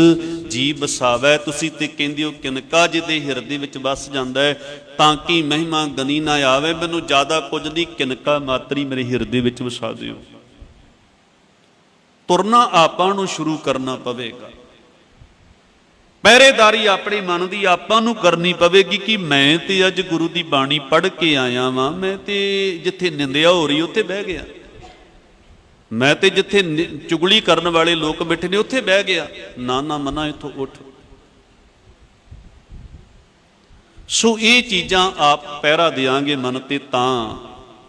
ਜੀ ਬਸਾਵੈ। ਤੁਸੀਂ ਤੇ ਕਹਿੰਦੇ ਹੋ ਕਿਨਕਾ ਜਿਹਦੇ ਹਿਰਦੇ ਵਿੱਚ ਵਸ ਜਾਂਦਾ ਹੈ, ਤਾਂ ਕਿ ਮਹਿਮਾ ਗਨੀ ਨਾ ਆਵੇ। ਮੈਨੂੰ ਜ਼ਿਆਦਾ ਕੁਝ ਨਹੀਂ, ਕਿਨਕਾ ਮਾਤਰੀ ਮੇਰੇ ਹਿਰਦੇ ਵਿੱਚ ਵਸਾ ਦਿਓ। ਤੁਰਨਾ ਆਪਾਂ ਨੂੰ ਸ਼ੁਰੂ ਕਰਨਾ ਪਵੇਗਾ। ਪਹਿਰੇਦਾਰੀ ਆਪਣੇ ਮਨ ਦੀ ਆਪਾਂ ਨੂੰ ਕਰਨੀ ਪਵੇਗੀ ਕਿ ਮੈਂ ਤੇ ਅੱਜ ਗੁਰੂ ਦੀ ਬਾਣੀ ਪੜ੍ਹ ਕੇ ਆਇਆ ਵਾਂ, ਮੈਂ ਤੇ ਜਿੱਥੇ ਨਿੰਦਿਆ ਹੋ ਰਹੀ ਉੱਥੇ ਬਹਿ ਗਿਆ, ਮੈਂ ਤੇ ਜਿੱਥੇ ਚੁਗਲੀ ਕਰਨ ਵਾਲੇ ਲੋਕ ਬੈਠੇ ਨੇ ਉੱਥੇ ਬਹਿ ਗਿਆ। ਨਾ ਨਾ ਮਨਾ, ਇੱਥੋਂ ਉੱਠ। ਸੋ ਇਹ ਚੀਜ਼ਾਂ ਆਪ ਪਹਿਰਾ ਦਿਆਂਗੇ ਮਨ ਤੇ, ਤਾਂ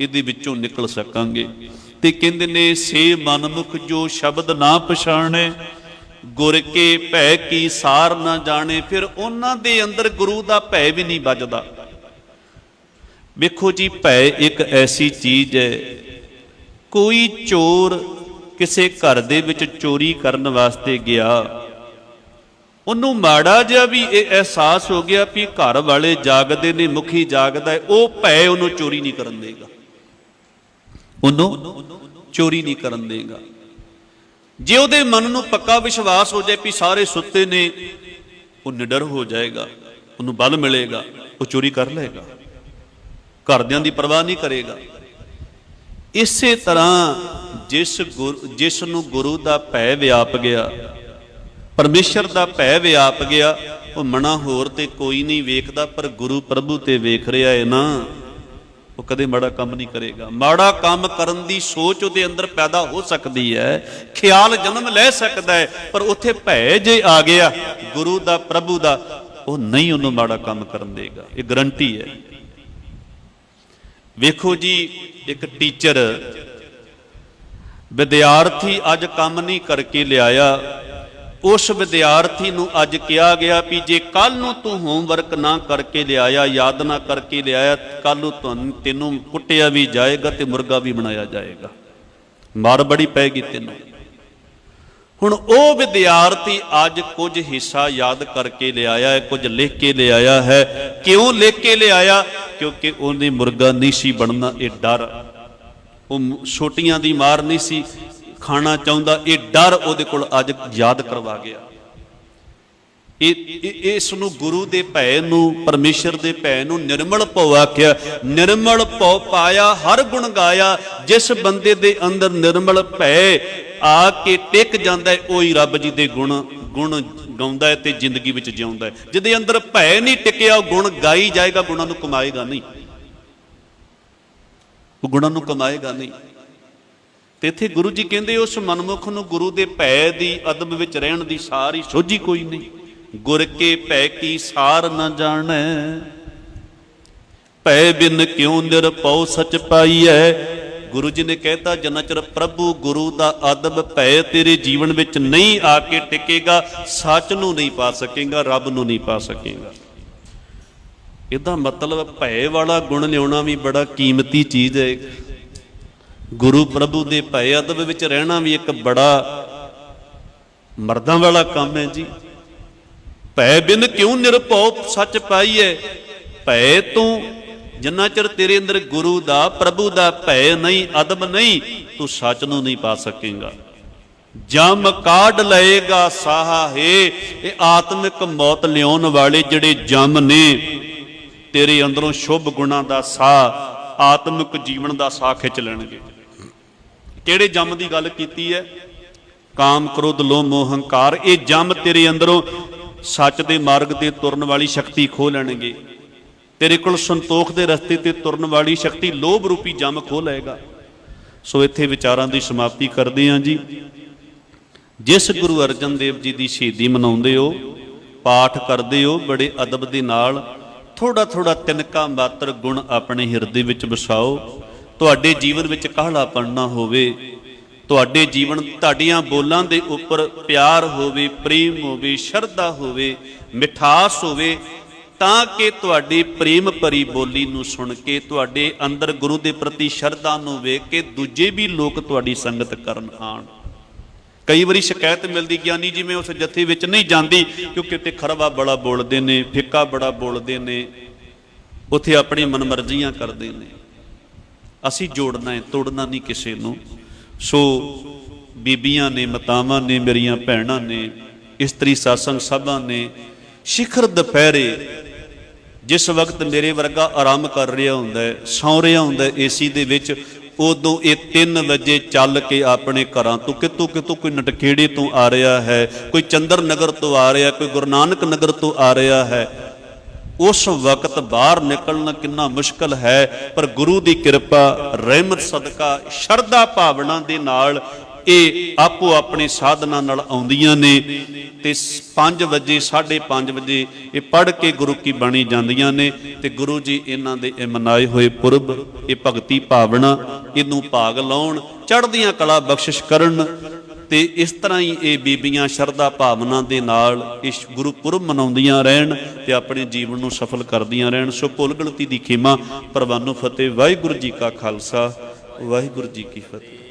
ਇਹਦੇ ਵਿੱਚੋਂ ਨਿਕਲ ਸਕਾਂਗੇ। ਤੇ ਕਹਿੰਦੇ ਨੇ ਸੇ ਮਨਮੁਖ ਜੋ ਸ਼ਬਦ ਨਾ ਪਛਾਣੇ, ਗੁਰ ਕੇ ਭੈ ਕੀ ਸਾਰ ਨਾ ਜਾਣੇ। ਫਿਰ ਉਹਨਾਂ ਦੇ ਅੰਦਰ ਗੁਰੂ ਦਾ ਭੈ ਵੀ ਨਹੀਂ ਵੱਜਦਾ। ਵੇਖੋ ਜੀ, ਭੈ ਇੱਕ ਐਸੀ ਚੀਜ਼ ਹੈ, ਕੋਈ ਚੋਰ ਕਿਸੇ ਘਰ ਦੇ ਵਿੱਚ ਚੋਰੀ ਕਰਨ ਵਾਸਤੇ ਗਿਆ, ਉਹਨੂੰ ਮਾੜਾ ਜਿਹਾ ਵੀ ਇਹ ਅਹਿਸਾਸ ਹੋ ਗਿਆ ਵੀ ਘਰ ਵਾਲੇ ਜਾਗਦੇ ਨੇ, ਮੁਖੀ ਜਾਗਦਾ ਹੈ, ਉਹ ਭੈ ਉਹਨੂੰ ਚੋਰੀ ਨਹੀਂ ਕਰਨ ਦੇਗਾ, ਉਹਨੂੰ ਚੋਰੀ ਨਹੀਂ ਕਰਨ ਦੇਗਾ। ਜੇ ਉਹਦੇ ਮਨ ਨੂੰ ਪੱਕਾ ਵਿਸ਼ਵਾਸ ਹੋ ਜਾਏ ਵੀ ਸਾਰੇ ਸੁੱਤੇ ਨੇ, ਉਹ ਨਿਡਰ ਹੋ ਜਾਏਗਾ, ਉਹਨੂੰ ਬਲ ਮਿਲੇਗਾ, ਉਹ ਚੋਰੀ ਕਰ ਲਏਗਾ, ਘਰਦਿਆਂ ਦੀ ਪਰਵਾਹ ਨਹੀਂ ਕਰੇਗਾ। ਇਸੇ ਤਰ੍ਹਾਂ ਜਿਸ ਨੂੰ ਗੁਰੂ ਦਾ ਭੈ ਵਿਆਪ ਗਿਆ, ਪਰਮੇਸ਼ਰ ਦਾ ਭੈ ਵਿਆਪ ਗਿਆ, ਉਹ ਮਨਾ ਹੋਰ ਤੇ ਕੋਈ ਨਹੀਂ ਵੇਖਦਾ, ਪਰ ਗੁਰੂ ਪ੍ਰਭੂ ਤੇ ਵੇਖ ਰਿਹਾ ਹੈ ਨਾ, ਉਹ ਕਦੇ ਮਾੜਾ ਕੰਮ ਨਹੀਂ ਕਰੇਗਾ। ਮਾੜਾ ਕੰਮ ਕਰਨ ਦੀ ਸੋਚ ਉਹਦੇ ਅੰਦਰ ਪੈਦਾ ਹੋ ਸਕਦੀ ਹੈ, ਖਿਆਲ ਜਨਮ ਲੈ ਸਕਦਾ ਹੈ, ਪਰ ਉੱਥੇ ਭੈ ਜੇ ਆ ਗਿਆ ਗੁਰੂ ਦਾ, ਪ੍ਰਭੂ ਦਾ, ਉਹ ਨਹੀਂ ਉਹਨੂੰ ਮਾੜਾ ਕੰਮ ਕਰਨ ਦੇਗਾ। ਇਹ ਗਰੰਟੀ ਹੈ। ਵੇਖੋ ਜੀ, ਇੱਕ ਟੀਚਰ ਵਿਦਿਆਰਥੀ ਅੱਜ ਕੰਮ ਨਹੀਂ ਕਰਕੇ ਲਿਆਇਆ, ਉਸ ਵਿਦਿਆਰਥੀ ਨੂੰ ਅੱਜ ਕਿਹਾ ਗਿਆ ਵੀ ਜੇ ਕੱਲ ਨੂੰ ਤੂੰ ਹੋਮਵਰਕ ਨਾ ਕਰਕੇ ਲਿਆਇਆ, ਯਾਦ ਨਾ ਕਰਕੇ ਲਿਆਇਆ, ਕੱਲ ਨੂੰ ਤੈਨੂੰ ਕੁੱਟਿਆ ਵੀ ਜਾਏਗਾ ਤੇ ਮੁਰਗਾ ਵੀ ਬਣਾਇਆ ਜਾਏਗਾ, ਮਾਰ ਬੜੀ ਪੈਗੀ ਤੈਨੂੰ। ਹੁਣ ਉਹ ਵਿਦਿਆਰਥੀ ਅੱਜ ਕੁਝ ਹਿੱਸਾ ਯਾਦ ਕਰਕੇ ਲਿਆਇਆ ਹੈ, ਕੁਝ ਲਿਖ ਕੇ ਲਿਆਇਆ ਹੈ। ਕਿਉਂ ਲਿਖ ਕੇ ਲਿਆਇਆ? ਕਿਉਂਕਿ ਉਹਨੇ ਮੁਰਗਾ ਨਹੀਂ ਸੀ ਬਣਨਾ, ਇਹ ਡਰ। ਉਹ ਛੋਟੀਆਂ ਦੀ ਮਾਰ ਨਹੀਂ ਸੀ ਖਾਣਾ ਚਾਹੁੰਦਾ, ਇਹ ਡਰ ਉਹਦੇ ਕੋਲ ਅੱਜ ਯਾਦ ਕਰਵਾ ਗਿਆ। ਇਸ ਨੂੰ ਗੁਰੂ ਦੇ ਭੈ ਨੂੰ, ਪਰਮੇਸ਼ਰ ਦੇ ਭੈ ਨੂੰ ਨਿਰਮਲ ਭਉ ਆਖਿਆ। ਨਿਰਮਲ ਭਉ ਪਾਇਆ ਹਰ ਗੁਣ ਗਾਇਆ। ਜਿਸ ਬੰਦੇ ਦੇ ਅੰਦਰ ਨਿਰਮਲ ਭੈ ਆ ਕੇ ਟਿਕ ਜਾਂਦਾ ਹੈ, ਉਹੀ ਰੱਬ ਜੀ ਦੇ ਗੁਣ ਗਾਉਂਦਾ ਹੈ ਤੇ ਜ਼ਿੰਦਗੀ ਵਿੱਚ ਜਿਉਂਦਾ ਹੈ। ਜਿਹਦੇ ਅੰਦਰ ਭੈ ਨਹੀਂ ਟਿਕਿਆ, ਉਹ ਗੁਣ ਗਾਈ ਜਾਏਗਾ, ਗੁਣਾਂ ਨੂੰ ਕਮਾਏਗਾ ਨਹੀਂ, ਉਹ ਗੁਣਾਂ ਨੂੰ ਕਮਾਏਗਾ ਨਹੀਂ। ਤੇ ਇੱਥੇ ਗੁਰੂ ਜੀ ਕਹਿੰਦੇ ਉਸ ਮਨਮੁਖ ਨੂੰ ਗੁਰੂ ਦੇ ਭੈ ਦੀ ਅਦਬ ਵਿੱਚ ਰਹਿਣ ਦੀ ਸਾਰੀ ਸੋਝੀ ਕੋਈ ਨਹੀਂ। ਗੁਰ ਕੇ ਭੈ ਕੀ ਸਾਰ ਨਾ ਜਾਣੈ, ਭੈ ਬਿਨ ਕਿਉ ਨਿਰਭਉ ਸਚ ਪਾਈਐ। ਗੁਰੂ ਜੀ ਨੇ ਕਹਿਤਾ, ਜਿੰਨਾ ਚਿਰ ਪ੍ਰਭੂ ਗੁਰੂ ਦਾ ਅਦਬ ਭੈ ਤੇਰੇ ਜੀਵਨ ਵਿੱਚ ਨਹੀਂ ਆ ਕੇ ਟਿਕੇਗਾ, ਸੱਚ ਨੂੰ ਨਹੀਂ ਪਾ ਸਕੇਗਾ, ਰੱਬ ਨੂੰ ਨਹੀਂ ਪਾ ਸਕੇਗਾ। ਇਹਦਾ ਮਤਲਬ ਭੈ ਵਾਲਾ ਗੁਣ ਲਿਆਉਣਾ ਵੀ ਬੜਾ ਕੀਮਤੀ ਚੀਜ਼ ਹੈ। ਗੁਰੂ ਪ੍ਰਭੂ ਦੇ ਭੈ ਅਦਬ ਵਿੱਚ ਰਹਿਣਾ ਵੀ ਇੱਕ ਬੜਾ ਮਰਦਾਂ ਵਾਲਾ ਕੰਮ ਹੈ ਜੀ। ਭੈ ਬਿਨ ਕਿਉਂ ਨਿਰਭਉ ਸੱਚ ਪਾਈਐ। ਭੈ ਤੋਂ ਜਿੰਨਾ ਚਿਰ ਤੇਰੇ ਅੰਦਰ ਗੁਰੂ ਦਾ ਪ੍ਰਭੂ ਦਾ ਭੈ ਨਹੀਂ, ਅਦਬ ਨਹੀਂ, ਤੂੰ ਸੱਚ ਨੂੰ ਨਹੀਂ ਪਾ ਸਕੇਗਾ। ਜਮ ਕਾਢ ਲਏਗਾ ਸਾਹਾ ਹੈ। ਇਹ ਆਤਮਿਕ ਮੌਤ ਲਿਆਉਣ ਵਾਲੇ ਜਿਹੜੇ ਜਮ ਨੇ, ਤੇਰੇ ਅੰਦਰੋਂ ਸ਼ੁਭ ਗੁਣਾਂ ਦਾ ਸਾਹ, ਆਤਮਿਕ ਜੀਵਨ ਦਾ ਸਾਹ ਖਿੱਚ ਲੈਣਗੇ। ਕਿਹੜੇ ਜਮ ਦੀ ਗੱਲ ਕੀਤੀ ਹੈ? ਕਾਮ ਕ੍ਰੋਧ ਲੋਭ ਮੋਹ ਹੰਕਾਰ। ਇਹ ਜਮ ਤੇਰੇ ਅੰਦਰੋਂ ਸੱਚ ਦੇ ਮਾਰਗ ਤੇ ਤੁਰਨ ਵਾਲੀ ਸ਼ਕਤੀ ਖੋਹ ਲੈਣਗੇ। ਤੇਰੇ ਕੋਲ ਸੰਤੋਖ ਦੇ ਰਸਤੇ ਤੇ ਤੁਰਨ ਵਾਲੀ ਸ਼ਕਤੀ ਲੋਭ ਰੂਪੀ ਜਮ ਖੋਹ ਲਏਗਾ। ਸੋ ਇੱਥੇ ਵਿਚਾਰਾਂ ਦੀ ਸਮਾਪਤੀ ਕਰਦੇ ਹਾਂ ਜੀ। ਜਿਸ ਗੁਰੂ ਅਰਜਨ ਦੇਵ ਜੀ ਦੀ ਸ਼ਹੀਦੀ ਮਨਾਉਂਦੇ ਹੋ, ਪਾਠ ਕਰਦੇ ਹੋ, ਬੜੇ ਅਦਬ ਦੇ ਨਾਲ ਥੋੜਾ ਥੋੜਾ ਤਿਨਕਾ ਮਾਤਰ ਗੁਣ ਆਪਣੇ ਹਿਰਦੇ ਵਿੱਚ ਵਸਾਓ। ਤੁਹਾਡੇ ਜੀਵਨ ਵਿੱਚ ਕਾਹਲਾਪਣ ਨਾ ਹੋਵੇ, ਤੁਹਾਡੇ ਜੀਵਨ, ਤੁਹਾਡੀਆਂ ਬੋਲਾਂ ਦੇ ਉੱਪਰ ਪਿਆਰ ਹੋਵੇ, ਪ੍ਰੇਮ ਹੋਵੇ, ਸ਼ਰਧਾ ਹੋਵੇ, ਮਿਠਾਸ ਹੋਵੇ, ਤਾਂ ਕਿ ਤੁਹਾਡੀ ਪ੍ਰੇਮ ਭਰੀ ਬੋਲੀ ਨੂੰ ਸੁਣ ਕੇ, ਤੁਹਾਡੇ ਅੰਦਰ ਗੁਰੂ ਦੇ ਪ੍ਰਤੀ ਸ਼ਰਧਾ ਨੂੰ ਵੇਖ ਕੇ ਦੂਜੇ ਵੀ ਲੋਕ ਤੁਹਾਡੀ ਸੰਗਤ ਕਰਨ ਆਣ। ਕਈ ਵਾਰੀ ਸ਼ਿਕਾਇਤ ਮਿਲਦੀ ਗਿਆਨੀ ਜੀ ਮੈਂ ਉਸ ਜਥੇ ਵਿੱਚ ਨਹੀਂ ਜਾਂਦੀ ਕਿਉਂਕਿ ਉੱਥੇ ਖਰਵਾ ਬੜਾ ਬੋਲਦੇ ਨੇ, ਫਿੱਕਾ ਬੜਾ ਬੋਲਦੇ ਨੇ, ਉੱਥੇ ਆਪਣੀ ਮਨਮਰਜ਼ੀਆਂ ਕਰਦੇ ਨੇ। ਅਸੀਂ ਜੋੜਨਾ ਹੈ, ਤੋੜਨਾ ਨਹੀਂ ਕਿਸੇ ਨੂੰ। ਸੋ ਬੀਬੀਆਂ ਨੇ, ਮਾਤਾਵਾਂ ਨੇ, ਮੇਰੀਆਂ ਭੈਣਾਂ ਨੇ, ਇਸਤਰੀ ਸਾਸੰਗ ਸਭਾ ਨੇ, ਸਿਖਰ ਦੁਪਹਿਰੇ ਜਿਸ ਵਕਤ ਮੇਰੇ ਵਰਗਾ ਆਰਾਮ ਕਰ ਰਿਹਾ ਹੁੰਦਾ, ਸੌਂ ਰਿਹਾ ਹੁੰਦਾ ਏਸੀ ਦੇ ਵਿੱਚ, ਉਦੋਂ ਇਹ 3 ਵਜੇ ਚੱਲ ਕੇ ਆਪਣੇ ਘਰਾਂ ਤੋਂ ਕਿਤੋਂ ਕਿਤੋਂ, ਕੋਈ ਨਟਖੇੜੇ ਤੋਂ ਆ ਰਿਹਾ ਹੈ, ਕੋਈ ਚੰਦਰ ਨਗਰ ਤੋਂ ਆ ਰਿਹਾ, ਕੋਈ ਗੁਰੂ ਨਾਨਕ ਨਗਰ ਤੋਂ ਆ ਰਿਹਾ ਹੈ। ਉਸ ਵਕਤ ਬਾਹਰ ਨਿਕਲਣਾ ਕਿੰਨਾ ਮੁਸ਼ਕਲ ਹੈ, ਪਰ ਗੁਰੂ ਦੀ ਕਿਰਪਾ ਰਹਿਮਤ ਸਦਕਾ ਸ਼ਰਧਾ ਭਾਵਨਾ ਦੇ ਨਾਲ ਇਹ ਆਪੋ ਆਪਣੇ ਸਾਧਨਾ ਨਾਲ ਆਉਂਦੀਆਂ ਨੇ ਤੇ 5 ਵਜੇ 5:30 ਵਜੇ ਇਹ ਪੜ੍ਹ ਕੇ ਗੁਰੂ ਕੀ ਬਾਣੀ ਜਾਂਦੀਆਂ ਨੇ। ਤੇ ਗੁਰੂ ਜੀ ਇਹਨਾਂ ਦੇ ਇਹ ਮਨਾਏ ਹੋਏ ਪੁਰਬ, ਇਹ ਭਗਤੀ ਭਾਵਨਾ, ਇਹਨੂੰ ਭਾਗ ਲਾਉਣ, ਚੜ੍ਹਦੀਆਂ ਕਲਾ ਬਖਸ਼ਿਸ਼ ਕਰਨ। ਤੇ ਇਸ ਤਰ੍ਹਾਂ ਹੀ ਇਹ ਬੀਬੀਆਂ ਸ਼ਰਧਾ ਭਾਵਨਾ ਦੇ ਨਾਲ ਇਸ ਗੁਰੂ ਪੁਰਬ ਮਨਾਉਂਦੀਆਂ ਰਹਿਣ ਤੇ ਆਪਣੇ ਜੀਵਨ ਨੂੰ ਸਫਲ ਕਰਦੀਆਂ ਰਹਿਣ। ਸੋ ਭੁੱਲ ਗਲਤੀ ਦੀ ਖਿਮਾ, ਪ੍ਰਵਾਨੋ ਫਤਿਹ। ਵਾਹਿਗੁਰੂ ਜੀ ਕਾ ਖਾਲਸਾ, ਵਾਹਿਗੁਰੂ ਜੀ ਕੀ ਫਤਿਹ।